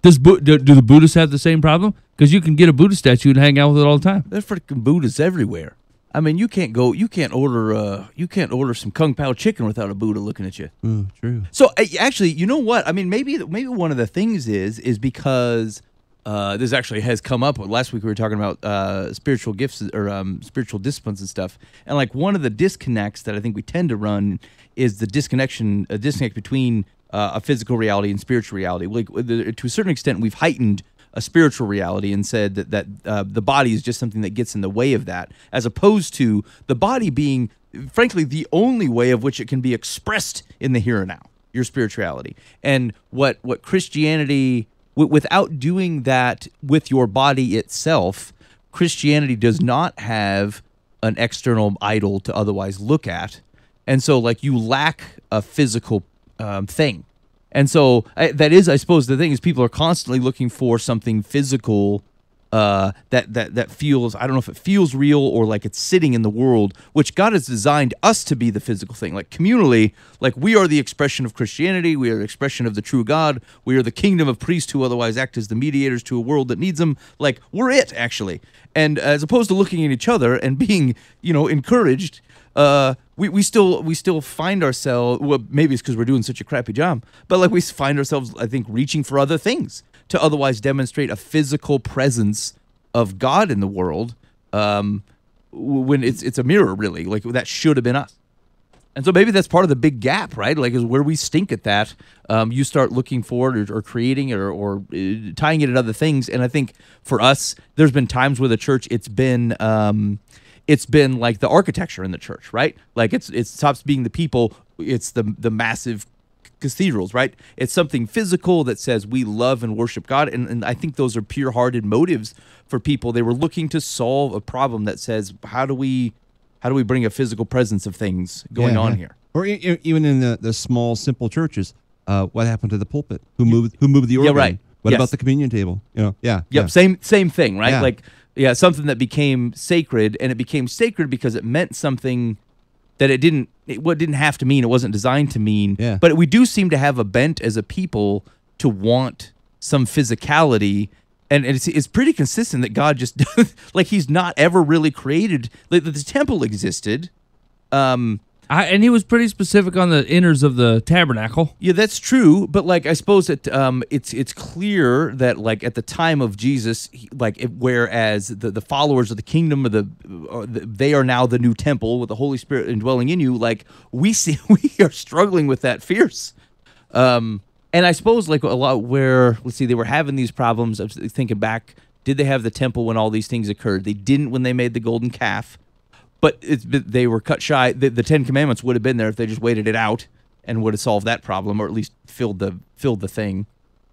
Speaker 4: Do the Buddhists have the same problem? Because you can get a Buddha statue and hang out with it all the time.
Speaker 2: There's freaking Buddhas everywhere. I mean, you can't order some Kung Pao chicken without a Buddha looking at you.
Speaker 3: True.
Speaker 2: So actually, you know what? I mean, maybe one of the things is because this actually has come up. Last week we were talking about spiritual gifts or spiritual disciplines and stuff. And like one of the disconnects that I think we tend to run is the disconnect between a physical reality and spiritual reality. Like to a certain extent, we've heightened a spiritual reality and said that the body is just something that gets in the way of that, as opposed to the body being, frankly, the only way of which it can be expressed in the here and now. your spirituality. And what Christianity, without doing that with your body itself, Christianity does not have an external idol to otherwise look at. And so, like, you lack a physical thing. And so that is, I suppose, the thing is people are constantly looking for something physical that feels, I don't know if it feels real or like it's sitting in the world, which God has designed us to be the physical thing. Like communally, like we are the expression of Christianity. We are the expression of the true God. We are the kingdom of priests who otherwise act as the mediators to a world that needs them. Like we're it, actually. And as opposed to looking at each other and being, encouraged, we still find ourselves, well, maybe it's because we're doing such a crappy job, but like we find ourselves, I think, reaching for other things to otherwise demonstrate a physical presence of God in the world, when it's a mirror, really. Like that should have been us. And so maybe that's part of the big gap, right? Like is where we stink at that. You start looking for it or creating it or tying it in other things. And I think for us, there's been times where the church, it's been like the architecture in the church, right? Like it stops being the people. It's the massive cathedrals, right? It's something physical that says we love and worship God. And I think those are pure-hearted motives for people. They were looking to solve a problem that says, how do we bring a physical presence of things going on here? Or
Speaker 3: even in the small, simple churches, what happened to the pulpit? Who moved the organ?
Speaker 2: Yeah, right.
Speaker 3: What about the communion table?
Speaker 2: Yep. Same thing, right? Yeah. Like, something that became sacred, and it became sacred because it meant something that it didn't have to mean. It wasn't designed to mean.
Speaker 3: Yeah.
Speaker 2: But we do seem to have a bent as a people to want some physicality. And it's pretty consistent that God just, like, he's not ever really created, like, the temple existed.
Speaker 4: And he was pretty specific on the inners of the tabernacle.
Speaker 2: Yeah, that's true. But, like, I suppose that it's clear that, like, at the time of Jesus, whereas the followers of the kingdom they are now the new temple with the Holy Spirit indwelling in you, like, we are struggling with that fierce. And I suppose, like, a lot where, let's see, they were having these problems. I was thinking back, did they have the temple when all these things occurred? They didn't when they made the golden calf, but they were cut shy. The Ten Commandments would have been there if they just waited it out and would have solved that problem, or at least filled the thing.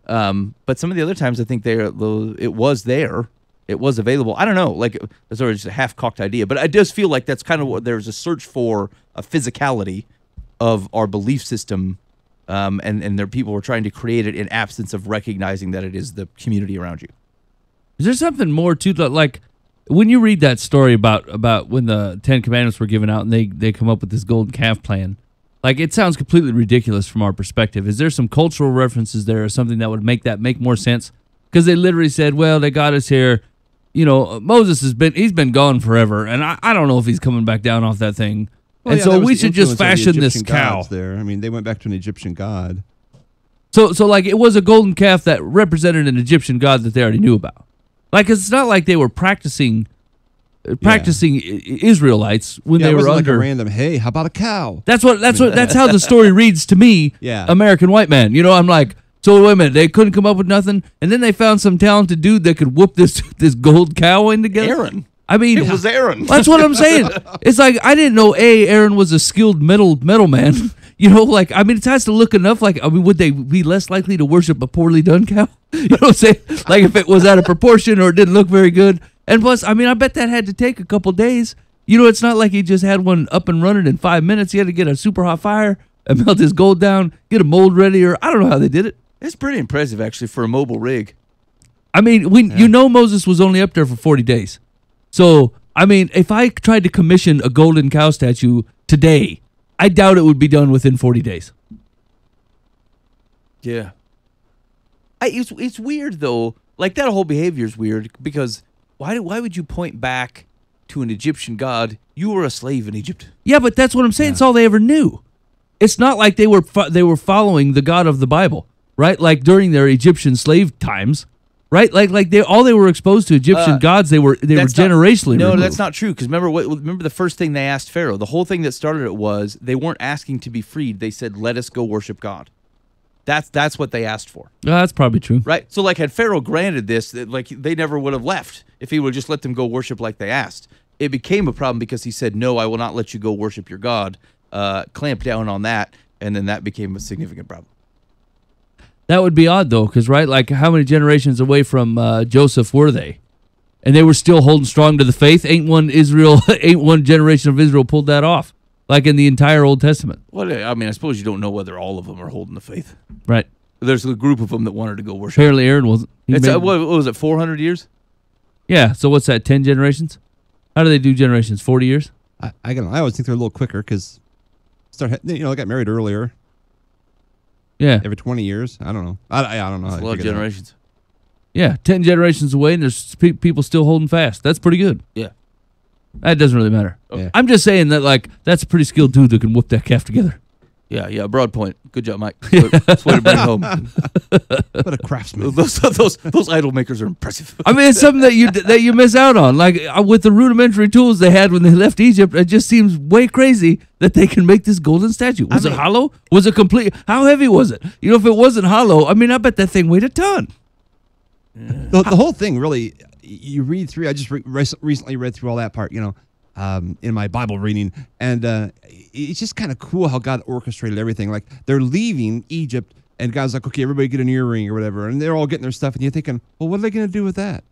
Speaker 2: But some of the other times, I think it was there. It was available. I don't know. Like, it's sort of just a half-cocked idea. But it does feel like that's kind of what there's a search for a physicality of our belief system. And there people were trying to create it in absence of recognizing that it is the community around you.
Speaker 4: Is there something more to that? Like when you read that story about when the Ten Commandments were given out and they come up with this golden calf plan, like it sounds completely ridiculous from our perspective. Is there some cultural references there or something that would make more sense? Because they literally said, well, they got us here. Moses he's been gone forever, and I don't know if he's coming back down off that thing. Well, and so we should just fashion this cow.
Speaker 3: There, I mean, they went back to an Egyptian god.
Speaker 4: So like it was a golden calf that represented an Egyptian god that they already knew about. Like it's not like they were practicing Israelites when they were under
Speaker 3: like a random. Hey, how about a cow?
Speaker 4: That's how the story reads to me.
Speaker 3: Yeah.
Speaker 4: American white man. I'm like, so wait a minute, they couldn't come up with nothing, and then they found some talented dude that could whoop this gold cow in together.
Speaker 2: Aaron.
Speaker 4: I mean,
Speaker 2: it was Aaron.
Speaker 4: That's what I'm saying. It's like I didn't know Aaron was a skilled metal man. Like I mean, it has to look enough. Like I mean, would they be less likely to worship a poorly done cow? You know what I'm saying? Like if it was out of proportion or it didn't look very good. And plus, I mean, I bet that had to take a couple days. It's not like he just had one up and running in 5 minutes. He had to get a super hot fire and melt his gold down, get a mold ready, or I don't know how they did it.
Speaker 2: It's pretty impressive actually for a mobile rig.
Speaker 4: I mean, Moses was only up there for 40 days. So, I mean, if I tried to commission a golden cow statue today, I doubt it would be done within 40 days.
Speaker 2: Yeah. It's weird, though. Like, that whole behavior is weird because why would you point back to an Egyptian god? You were a slave in Egypt.
Speaker 4: Yeah, but that's what I'm saying. Yeah. It's all they ever knew. It's not like they were following the God of the Bible, right? Like during their Egyptian slave times. Right, like they were exposed to Egyptian gods. They were generationally.
Speaker 2: No,
Speaker 4: removed.
Speaker 2: That's not true. Because remember the first thing they asked Pharaoh. The whole thing that started it was they weren't asking to be freed. They said, "Let us go worship God." That's what they asked for.
Speaker 4: That's probably true.
Speaker 2: Right. So like, had Pharaoh granted this, like they never would have left if he would just let them go worship like they asked. It became a problem because he said, "No, I will not let you go worship your God." Clamp down on that. and then that became a significant problem.
Speaker 4: That would be odd, though, because, right, like, how many generations away from Joseph were they? And they were still holding strong to the faith? Ain't one generation of Israel pulled that off, like in the entire Old Testament.
Speaker 2: Well, I mean, I suppose you don't know whether all of them are holding the faith.
Speaker 4: Right.
Speaker 2: There's a group of them that wanted to go worship.
Speaker 4: Apparently Aaron wasn't.
Speaker 2: What was it, 400 years?
Speaker 4: Yeah, so what's that, 10 generations? How do they do generations, 40 years?
Speaker 3: I always think they're a little quicker because they got married earlier.
Speaker 4: Yeah.
Speaker 3: Every 20 years. I don't know. I don't know.
Speaker 2: That's a lot of generations.
Speaker 4: Yeah, 10 generations away, and there's people still holding fast. That's pretty good.
Speaker 2: Yeah.
Speaker 4: That doesn't really matter.
Speaker 3: Yeah.
Speaker 4: I'm just saying that, like, that's a pretty skilled dude that can whoop that calf together.
Speaker 2: Yeah, broad point. Good job, Mike. That's way to bring it home.
Speaker 3: What a craftsman.
Speaker 2: Those idol makers are impressive.
Speaker 4: I mean, it's something that you miss out on. Like, with the rudimentary tools they had when they left Egypt, it just seems way crazy that they can make this golden statue. Was it hollow? Was it complete? How heavy was it? You know, if it wasn't hollow, I mean, I bet that thing weighed a ton.
Speaker 3: The whole thing, really, you read through. I just recently read through all that part, in my Bible reading, and it's just kind of cool how God orchestrated everything. Like, they're leaving Egypt, and God's like, okay, everybody get an earring or whatever, and they're all getting their stuff, and you're thinking, well, what are they going to do with that?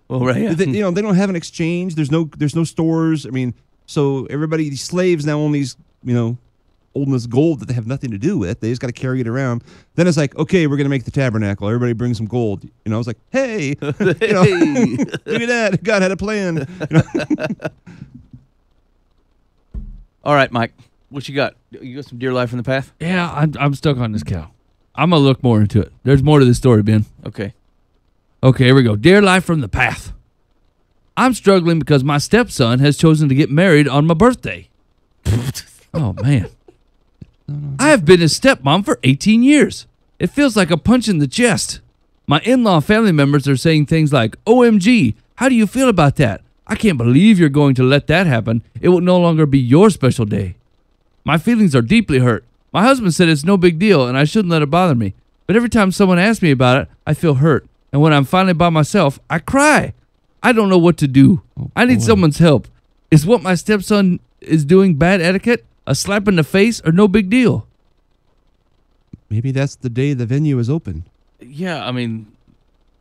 Speaker 2: Well, right, yeah.
Speaker 3: They don't have an exchange. There's no stores. I mean, so everybody, these slaves now own these, holding this gold that they have nothing to do with. They just got to carry it around. Then it's like, okay, we're going to make the tabernacle. Everybody bring some gold. I was like, hey, look at that. God had a plan.
Speaker 2: All right, Mike, what you got? You got some deer life from the path?
Speaker 4: Yeah, I'm stuck on this cow. I'm going to look more into it. There's more to this story, Ben.
Speaker 2: Okay.
Speaker 4: Okay, here we go. Dear life from the path. I'm struggling because my stepson has chosen to get married on my birthday. Oh, man. I have been his stepmom for 18 years. It feels like a punch in the chest. My in-law family members are saying things like, OMG, how do you feel about that? I can't believe you're going to let that happen. It will no longer be your special day. My feelings are deeply hurt. My husband said it's no big deal and I shouldn't let it bother me. But every time someone asks me about it, I feel hurt. And when I'm finally by myself, I cry. I don't know what to do. I need someone's help. Is what my stepson is doing bad etiquette? A slap in the face or no big deal?
Speaker 3: Maybe that's the day the venue is open.
Speaker 2: Yeah, I mean...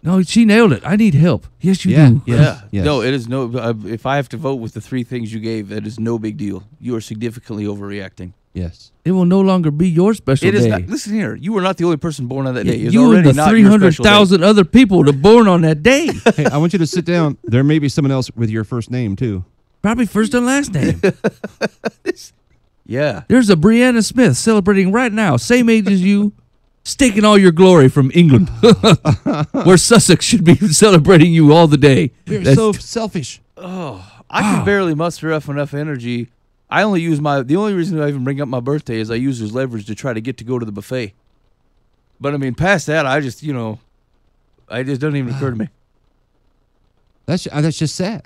Speaker 4: No, she nailed it. I need help. Yes, you do.
Speaker 2: Yeah.
Speaker 3: Yes.
Speaker 2: No, it is no... if I have to vote with the three things you gave, that is no big deal. You are significantly overreacting.
Speaker 3: Yes.
Speaker 4: It will no longer be your special
Speaker 2: It
Speaker 4: day.
Speaker 2: is not... Listen here. You were not the only person born on that day. It's
Speaker 4: you
Speaker 2: already
Speaker 4: and the
Speaker 2: not your special day.
Speaker 4: 300,000 other people that are born on that day.
Speaker 3: Hey, I want you to sit down. There may be someone else with your first name, too.
Speaker 4: Probably first and last name.
Speaker 2: Yeah.
Speaker 4: There's a Brianna Smith celebrating right now, same age as you, staking all your glory from England, where Sussex should be celebrating you all the day.
Speaker 3: You're
Speaker 4: That's-
Speaker 3: so selfish.
Speaker 2: I can barely muster up enough energy. I only use the only reason I even bring up my birthday is I use as leverage to try to get to go to the buffet. But I mean, past that, I just, it just doesn't even occur to me.
Speaker 3: That's just sad.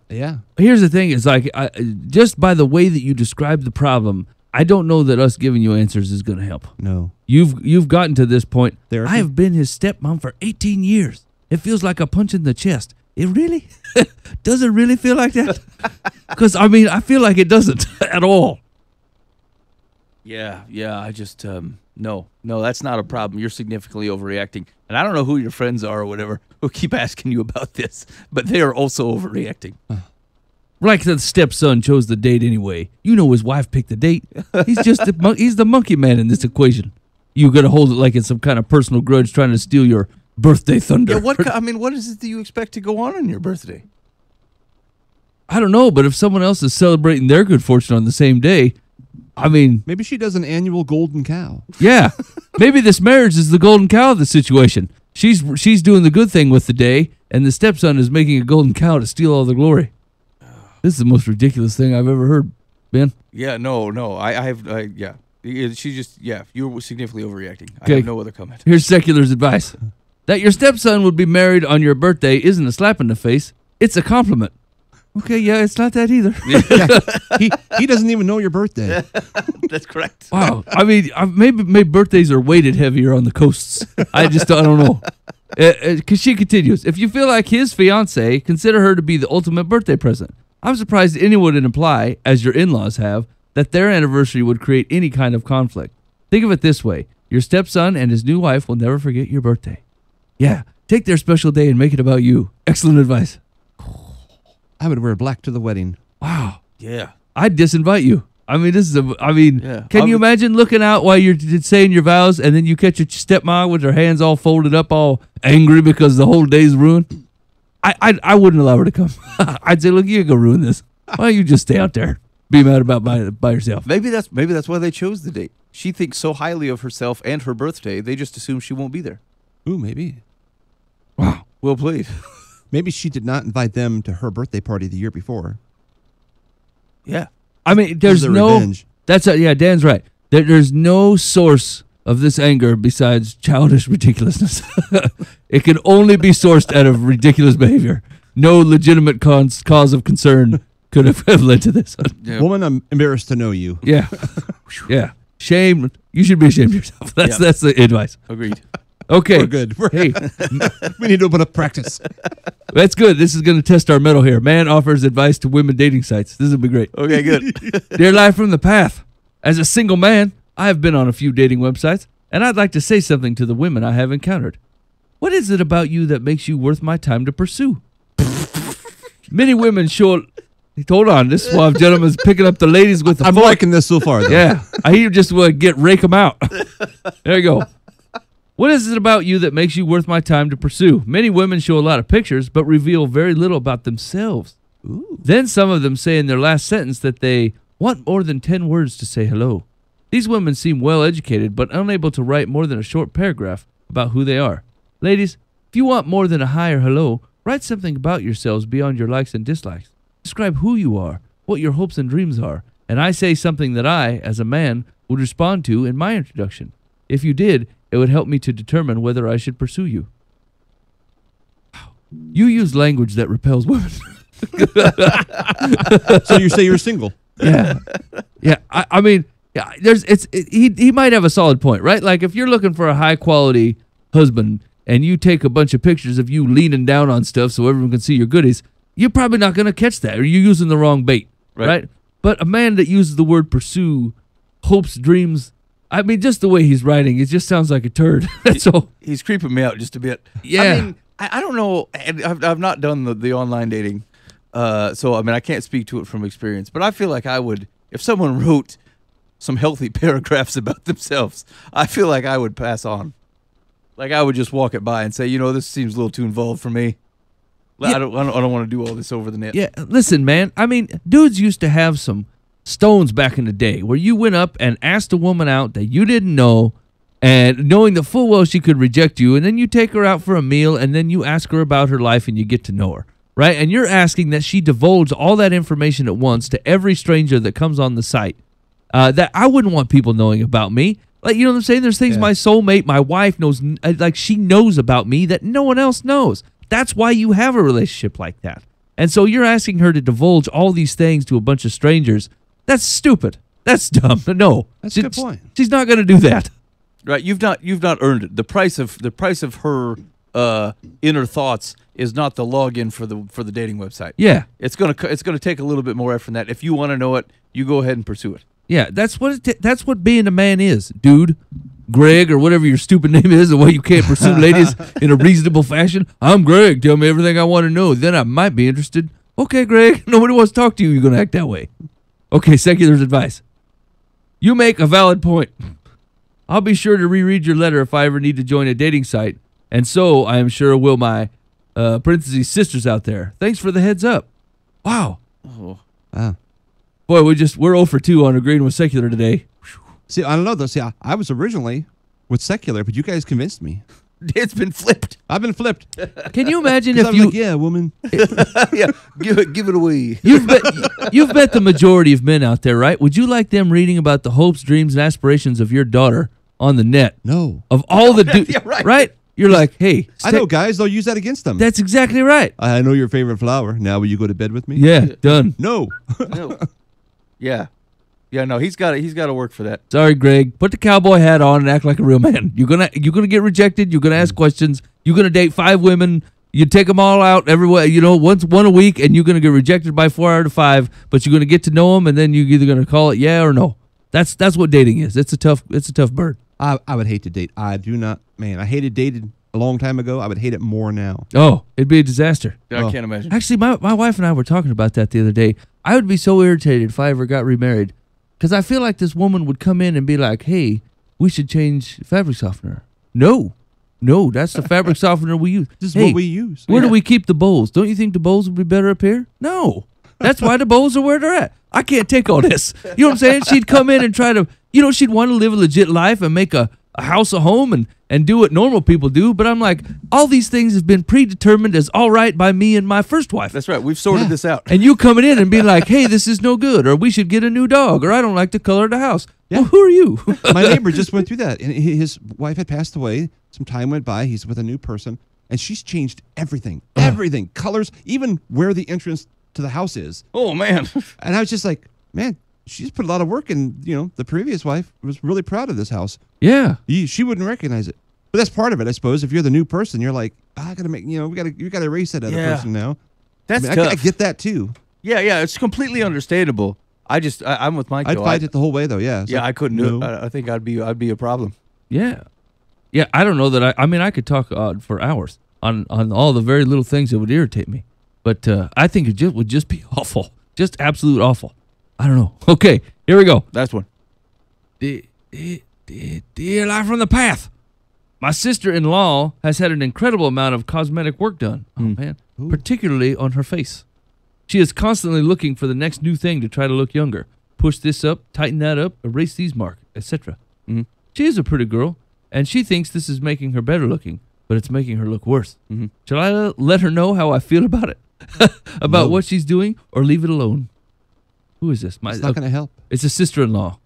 Speaker 3: Yeah.
Speaker 4: Here's the thing: is like just by the way that you describe the problem, I don't know that us giving you answers is going to help.
Speaker 3: No.
Speaker 4: You've gotten to this point.
Speaker 3: Therapy?
Speaker 4: I have been his stepmom for 18 years. It feels like a punch in the chest. It really does it really feel like that? Because I mean, I feel like it doesn't at all.
Speaker 2: Yeah. I just no, that's not a problem. You're significantly overreacting, and I don't know who your friends are or whatever who keep asking you about this, but they are also overreacting.
Speaker 4: Like the stepson chose the date anyway. You know his wife picked the date. He's just he's the monkey man in this equation. You got to hold it like it's some kind of personal grudge trying to steal your birthday thunder.
Speaker 2: Yeah, what is it that you expect to go on your birthday?
Speaker 4: I don't know, but if someone else is celebrating their good fortune on the same day, I mean,
Speaker 3: Maybe she does an annual golden cow.
Speaker 4: yeah, maybe this marriage is the golden cow of the situation. She's doing the good thing with the day, and the stepson is making a golden cow to steal all the glory. This is the most ridiculous thing I've ever heard, Ben.
Speaker 2: Yeah, no, yeah. She just, you're significantly overreacting. I
Speaker 4: Okay.
Speaker 2: have no other comment.
Speaker 4: Here's Secular's advice. That your stepson would be married on your birthday isn't a slap in the face. It's a compliment. Okay, yeah, it's not that either.
Speaker 3: He doesn't even know your birthday.
Speaker 2: That's correct.
Speaker 4: Wow. I mean, maybe birthdays are weighted heavier on the coasts. I don't know. Because she continues, if you feel like his fiancée, consider her to be the ultimate birthday present. I'm surprised anyone would imply, as your in-laws have, that their anniversary would create any kind of conflict. Think of it this way. Your stepson and his new wife will never forget your birthday. Yeah, take their special day and make it about you. Excellent advice.
Speaker 3: I would wear black to the wedding.
Speaker 4: Wow.
Speaker 2: Yeah.
Speaker 4: I'd disinvite you. I mean,
Speaker 2: Yeah.
Speaker 4: Can you imagine looking out while you're saying your vows and then you catch your stepmom with her hands all folded up, all angry because the whole day's ruined? I wouldn't allow her to come. I'd say, look, you can go ruin this. Why don't you just stay out there, be mad about by yourself?
Speaker 2: Maybe that's why they chose the date. She thinks so highly of herself and her birthday, they just assume she won't be there.
Speaker 3: Ooh, maybe.
Speaker 4: Wow.
Speaker 2: Well played.
Speaker 3: Maybe she did not invite them to her birthday party the year before.
Speaker 2: Yeah.
Speaker 4: I mean, there's no.
Speaker 3: Revenge.
Speaker 4: Yeah, Dan's right. There's no source of this anger besides childish ridiculousness. It can only be sourced out of ridiculous behavior. No legitimate cause of concern could have led to this.
Speaker 2: Yeah.
Speaker 3: Woman, I'm embarrassed to know you.
Speaker 4: Yeah. Yeah. Shame. You should be ashamed of yourself. That's the advice.
Speaker 2: Agreed.
Speaker 4: Okay.
Speaker 3: We're good.
Speaker 4: Hey,
Speaker 3: We need to open up practice.
Speaker 4: that's good. This is going to test our mettle here. Man offers advice to women dating sites. This will be great.
Speaker 2: Okay, good.
Speaker 4: Dear Live from the Path, as a single man, I have been on a few dating websites, and I'd like to say something to the women I have encountered. What is it about you that makes you worth my time to pursue? Many women show... Hold on, this suave gentleman's picking up the ladies with the
Speaker 3: I'm
Speaker 4: fork.
Speaker 3: liking this so far, though.
Speaker 4: Yeah, I hear you just want to rake them out. There you go. What is it about you that makes you worth my time to pursue? Many women show a lot of pictures, but reveal very little about themselves.
Speaker 3: Ooh.
Speaker 4: Then some of them say in their last sentence that they want more than 10 words to say hello. These women seem well educated, but unable to write more than a short paragraph about who they are. Ladies, if you want more than a hi or hello, write something about yourselves beyond your likes and dislikes. Describe who you are, what your hopes and dreams are, and I say something that I, as a man, would respond to in my introduction. If you did, it would help me to determine whether I should pursue you. You use language that repels women.
Speaker 3: So you say you're single.
Speaker 4: Yeah. Yeah. I mean, yeah, he might have a solid point, right? Like if you're looking for a high quality husband and you take a bunch of pictures of you leaning down on stuff so everyone can see your goodies, you're probably not going to catch that, or you're using the wrong bait, right? But a man that uses the word pursue, hopes, dreams, I mean, just the way he's writing, it just sounds like a turd. That's all.
Speaker 2: He's creeping me out just a bit.
Speaker 4: Yeah.
Speaker 2: I mean, I don't know. And I've not done the online dating, so I mean, I can't speak to it from experience. But I feel like I would, if someone wrote some healthy paragraphs about themselves, I feel like I would pass on. Like I would just walk it by and say, you know, this seems a little too involved for me.
Speaker 4: Yeah.
Speaker 2: I don't want to do all this over the net.
Speaker 4: Yeah, listen, man. I mean, dudes used to have some stones back in the day where you went up and asked a woman out that you didn't know, and knowing that full well she could reject you, and then you take her out for a meal, and then you ask her about her life and you get to know her, right? And you're asking that she divulge all that information at once to every stranger that comes on the site. That I wouldn't want people knowing about me. Like, you know what I'm saying? There's things my soulmate, my wife knows, like she knows about me that no one else knows. That's why you have a relationship like that. And so you're asking her to divulge all these things to a bunch of strangers. That's stupid. That's dumb. No.
Speaker 3: That's a good point.
Speaker 4: She's not going to do that.
Speaker 2: Right? You've not earned it. The price of her inner thoughts is not the login for the dating website.
Speaker 4: Yeah.
Speaker 2: It's gonna take a little bit more effort than that. If you want to know it, you go ahead and pursue it.
Speaker 4: Yeah, that's what being a man is, dude. Greg, or whatever your stupid name is, the way you can't pursue ladies in a reasonable fashion. I'm Greg. Tell me everything I want to know. Then I might be interested. Okay, Greg. Nobody wants to talk to you. You're going to act that way. Okay, secular's advice. You make a valid point. I'll be sure to reread your letter if I ever need to join a dating site. And so, I am sure will my, sisters out there. Thanks for the heads up. Wow.
Speaker 2: Oh.
Speaker 3: Wow.
Speaker 4: Boy, we're 0 for 2 on agreeing with secular today.
Speaker 3: See, I don't know though. See, I was originally with secular, but you guys convinced me.
Speaker 2: It's been flipped.
Speaker 3: I've been flipped.
Speaker 4: Can you imagine
Speaker 3: I
Speaker 4: if
Speaker 3: was
Speaker 4: you...
Speaker 3: like, yeah, woman.
Speaker 2: Yeah, give it away.
Speaker 4: You've met the majority of men out there, right? Would you like them reading about the hopes, dreams, and aspirations of your daughter on the net?
Speaker 3: No.
Speaker 4: Of all the dudes,
Speaker 2: Yeah, right.
Speaker 4: right? You're like, hey,
Speaker 3: I know, guys. They'll use that against them.
Speaker 4: that's exactly right.
Speaker 3: I know your favorite flower. Now will you go to bed with me?
Speaker 4: Yeah, done.
Speaker 3: No.
Speaker 2: No. Yeah. Yeah, no, he's got to work for that.
Speaker 4: Sorry, Greg. Put the cowboy hat on and act like a real man. You're gonna get rejected. You're gonna ask questions. You're gonna date 5 women You take them all out everywhere, one a week, and you're going to get rejected by 4 out of 5, but you're going to get to know them, and then you're either going to call it yeah or no. That's what dating is. It's a tough bird.
Speaker 3: I would hate to date. I do not, man. I hated dating a long time ago. I would hate it more now.
Speaker 4: Oh, it'd be a disaster.
Speaker 2: I can't imagine.
Speaker 4: Actually, my wife and I were talking about that the other day. I would be so irritated if I ever got remarried, because I feel like this woman would come in and be like, hey, we should change fabric softener. No, that's the fabric softener we use.
Speaker 3: This is what we use.
Speaker 4: Where do we keep the bowls? Don't you think the bowls would be better up here? No. That's why the bowls are where they're at. I can't take all this. You know what I'm saying? She'd come in and try to, she'd want to live a legit life and make a house a home and do what normal people do. But I'm like, all these things have been predetermined as all right by me and my first wife.
Speaker 2: That's right. We've sorted this out.
Speaker 4: And you coming in and being like, hey, this is no good, or we should get a new dog, or I don't like the color of the house. Yeah. Well, who are you?
Speaker 3: My neighbor just went through that. And his wife had passed away. Some time went by. He's with a new person. And she's changed everything. Everything. Colors, even where the entrance to the house is.
Speaker 2: Oh, man.
Speaker 3: And I was just like, man, she's put a lot of work in. The previous wife was really proud of this house.
Speaker 4: Yeah.
Speaker 3: She wouldn't recognize it. But that's part of it, I suppose. If you're the new person, you're like, I got to make, you got to erase that other person now.
Speaker 2: That's tough.
Speaker 3: I get that too.
Speaker 2: Yeah, it's completely understandable. I'm with Mike.
Speaker 3: I'd fight it the whole way though. Yeah.
Speaker 2: Yeah, I couldn't do it. I think I'd be a problem.
Speaker 4: Yeah. Yeah, I don't know that I could talk for hours on all the very little things that would irritate me. But I think it would just be awful. Just absolute awful. I don't know. Okay, here we go.
Speaker 2: That's one.
Speaker 4: Dear Life from the Path. My sister-in-law has had an incredible amount of cosmetic work done. Oh, man. Ooh. Particularly on her face. She is constantly looking for the next new thing to try to look younger. Push this up, tighten that up, erase these marks, etc. Mm-hmm. She is a pretty girl, and she thinks this is making her better looking, but it's making her look worse. Mm-hmm. Shall I let her know how I feel about it? About what she's doing, or leave it alone? Who is this?
Speaker 3: It's not going to help.
Speaker 4: It's a sister-in-law.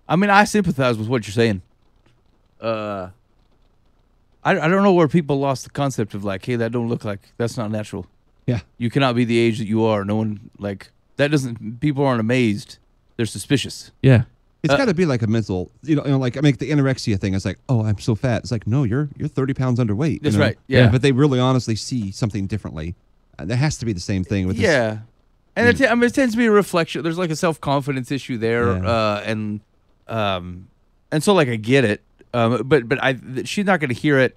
Speaker 2: I mean, I sympathize with what you're saying. I don't know where people lost the concept of like, hey, that don't look like, that's not natural.
Speaker 3: Yeah.
Speaker 2: You cannot be the age that you are. No one, like, that doesn't, people aren't amazed. They're suspicious.
Speaker 4: Yeah.
Speaker 3: It's got to be like a mental, like I make the anorexia thing. It's like, oh, I'm so fat. It's like, no, you're 30 pounds underweight.
Speaker 2: That's right. Yeah.
Speaker 3: But they really honestly see something differently. There has to be the same thing with this.
Speaker 2: Yeah. And it tends to be a reflection. There's like a self-confidence issue there.
Speaker 3: Yeah.
Speaker 2: And so like I get it. But she's not going to hear it.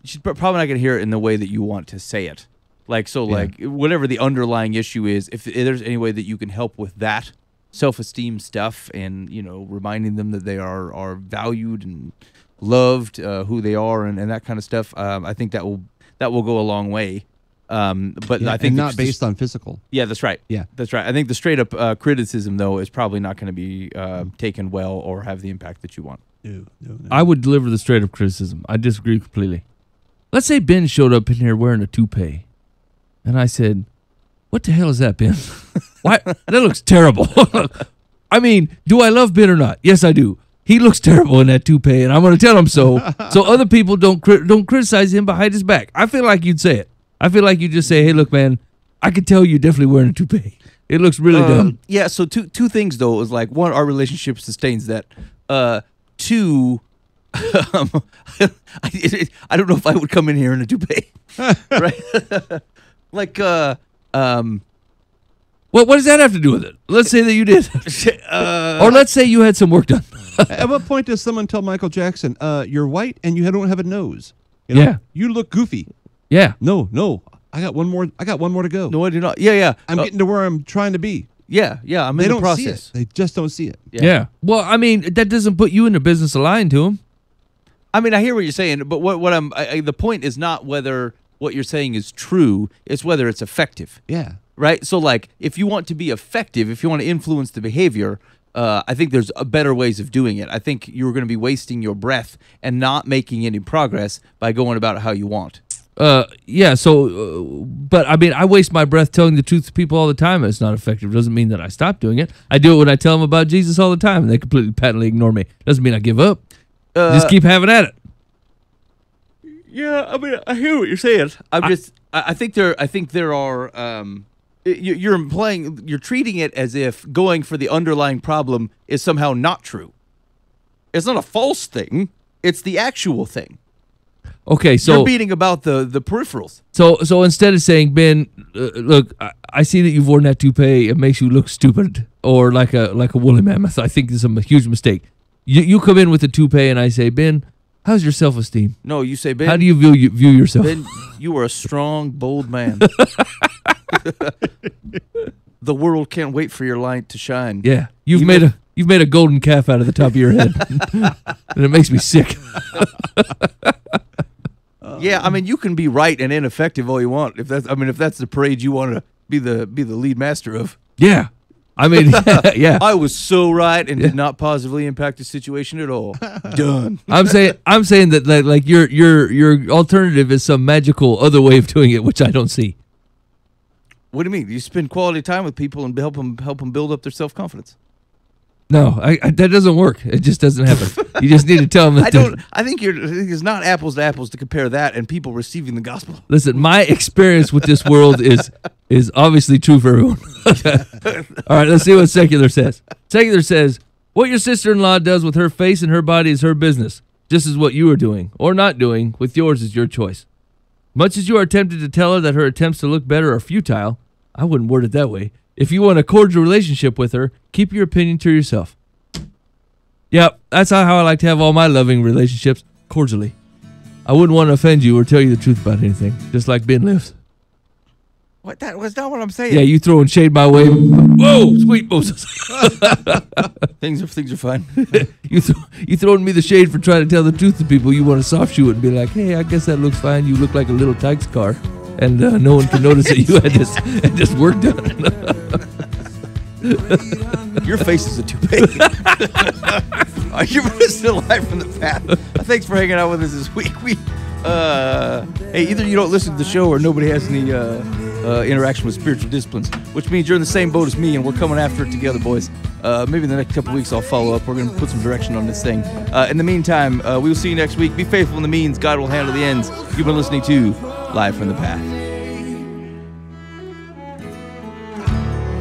Speaker 2: She's probably not going to hear it in the way that you want to say it. Like, so like whatever the underlying issue is, if there's any way that you can help with that self-esteem stuff and, reminding them that they are valued and loved, who they are and that kind of stuff, I think that will go a long way. But I think
Speaker 3: not based on physical.
Speaker 2: Yeah, that's right.
Speaker 3: Yeah,
Speaker 2: that's right. I think the straight up criticism though is probably not going to be taken well or have the impact that you want.
Speaker 3: No.
Speaker 4: I would deliver the straight up criticism. I disagree completely. Let's say Ben showed up in here wearing a toupee, and I said, "What the hell is that, Ben? Why? That looks terrible." I mean, do I love Ben or not? Yes, I do. He looks terrible in that toupee, and I'm going to tell him so. So other people don't criticize him behind his back. I feel like you'd say it. I feel like you just say, "Hey, look, man, I can tell you're definitely wearing a toupee. It looks really dumb."
Speaker 2: Yeah. So two things though is like, one, our relationship sustains that. Two, I don't know if I would come in here in a toupee, right? Like,
Speaker 4: what does that have to do with it? Let's say that you did, or let's say you had some work done.
Speaker 3: At what point does someone tell Michael Jackson, "You're white and you don't have a nose"? You look goofy.
Speaker 4: Yeah.
Speaker 3: No. I got one more to go.
Speaker 2: No, I do not. Yeah.
Speaker 3: I'm getting to where I'm trying to be.
Speaker 2: Yeah. I'm in the process.
Speaker 3: See it. They just don't see it.
Speaker 4: Yeah. Well, I mean, that doesn't put you in the business of lying to them.
Speaker 2: I mean, I hear what you're saying, but the point is not whether what you're saying is true; it's whether it's effective.
Speaker 3: Yeah.
Speaker 2: Right. So, like, if you want to be effective, if you want to influence the behavior, I think there's better ways of doing it. I think you're going to be wasting your breath and not making any progress by going about it how you want.
Speaker 4: Yeah, so, but I mean, I waste my breath telling the truth to people all the time, and it's not effective. Doesn't mean that I stop doing it. I do it when I tell them about Jesus all the time, and they completely patently ignore me. Doesn't mean I give up. Just keep having at it.
Speaker 2: Yeah, I mean, I hear what you're saying. I think there are, you're treating it as if going for the underlying problem is somehow not true. It's not a false thing. It's the actual thing.
Speaker 4: Okay, so
Speaker 2: you're beating about the peripherals.
Speaker 4: So instead of saying, Ben, look, I see that you've worn that toupee. It makes you look stupid or like a woolly mammoth. I think this is a huge mistake. You come in with a toupee, and I say, Ben, how's your self-esteem?
Speaker 2: No, you say, Ben.
Speaker 4: How do you view yourself?
Speaker 2: Ben, you are a strong, bold man. The world can't wait for your light to shine.
Speaker 4: Yeah, you've made a golden calf out of the top of your head, and it makes me sick.
Speaker 2: Yeah, I mean, you can be right and ineffective all you want. If that's the parade you want to be the lead master of.
Speaker 4: Yeah, I mean, yeah.
Speaker 2: I was so right and did not positively impact the situation at all. Done.
Speaker 4: I'm saying that like your alternative is some magical other way of doing it, which I don't see.
Speaker 2: What do you mean? You spend quality time with people and help them build up their self-confidence.
Speaker 4: No, that doesn't work. It just doesn't happen. You just need to tell them.
Speaker 2: I think it's not apples to apples to compare that and people receiving the gospel.
Speaker 4: Listen, my experience with this world is obviously true for everyone. All right, let's see what secular says. Secular says, what your sister-in-law does with her face and her body is her business, just as what you are doing or not doing with yours is your choice. Much as you are tempted to tell her that her attempts to look better are futile, I wouldn't word it that way. If you want a cordial relationship with her, keep your opinion to yourself. Yep, that's how I like to have all my loving relationships, cordially. I wouldn't want to offend you or tell you the truth about anything, just like Ben lives.
Speaker 2: What? That was not what I'm saying.
Speaker 4: Yeah, you throwing shade my way. Whoa, sweet Moses.
Speaker 2: Things are fine.
Speaker 4: You throwing me the shade for trying to tell the truth to people. You want to soft shoe it and be like, hey, I guess that looks fine. You look like a little Tykes car. And no one can notice that you had this work done.
Speaker 2: Your face is a toupee. You're listening to Live from the Path. Thanks for hanging out with us this week. Hey, either you don't listen to the show or nobody has any interaction with spiritual disciplines, which means you're in the same boat as me, and we're coming after it together, boys. Maybe in the next couple weeks I'll follow up. We're going to put some direction on this thing. In the meantime, we will see you next week. Be faithful in the means. God will handle the ends. You've been listening to Live from the Path.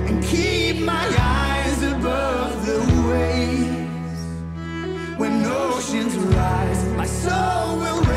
Speaker 5: And keep my eyes above the waves. When oceans rise, my soul will rest.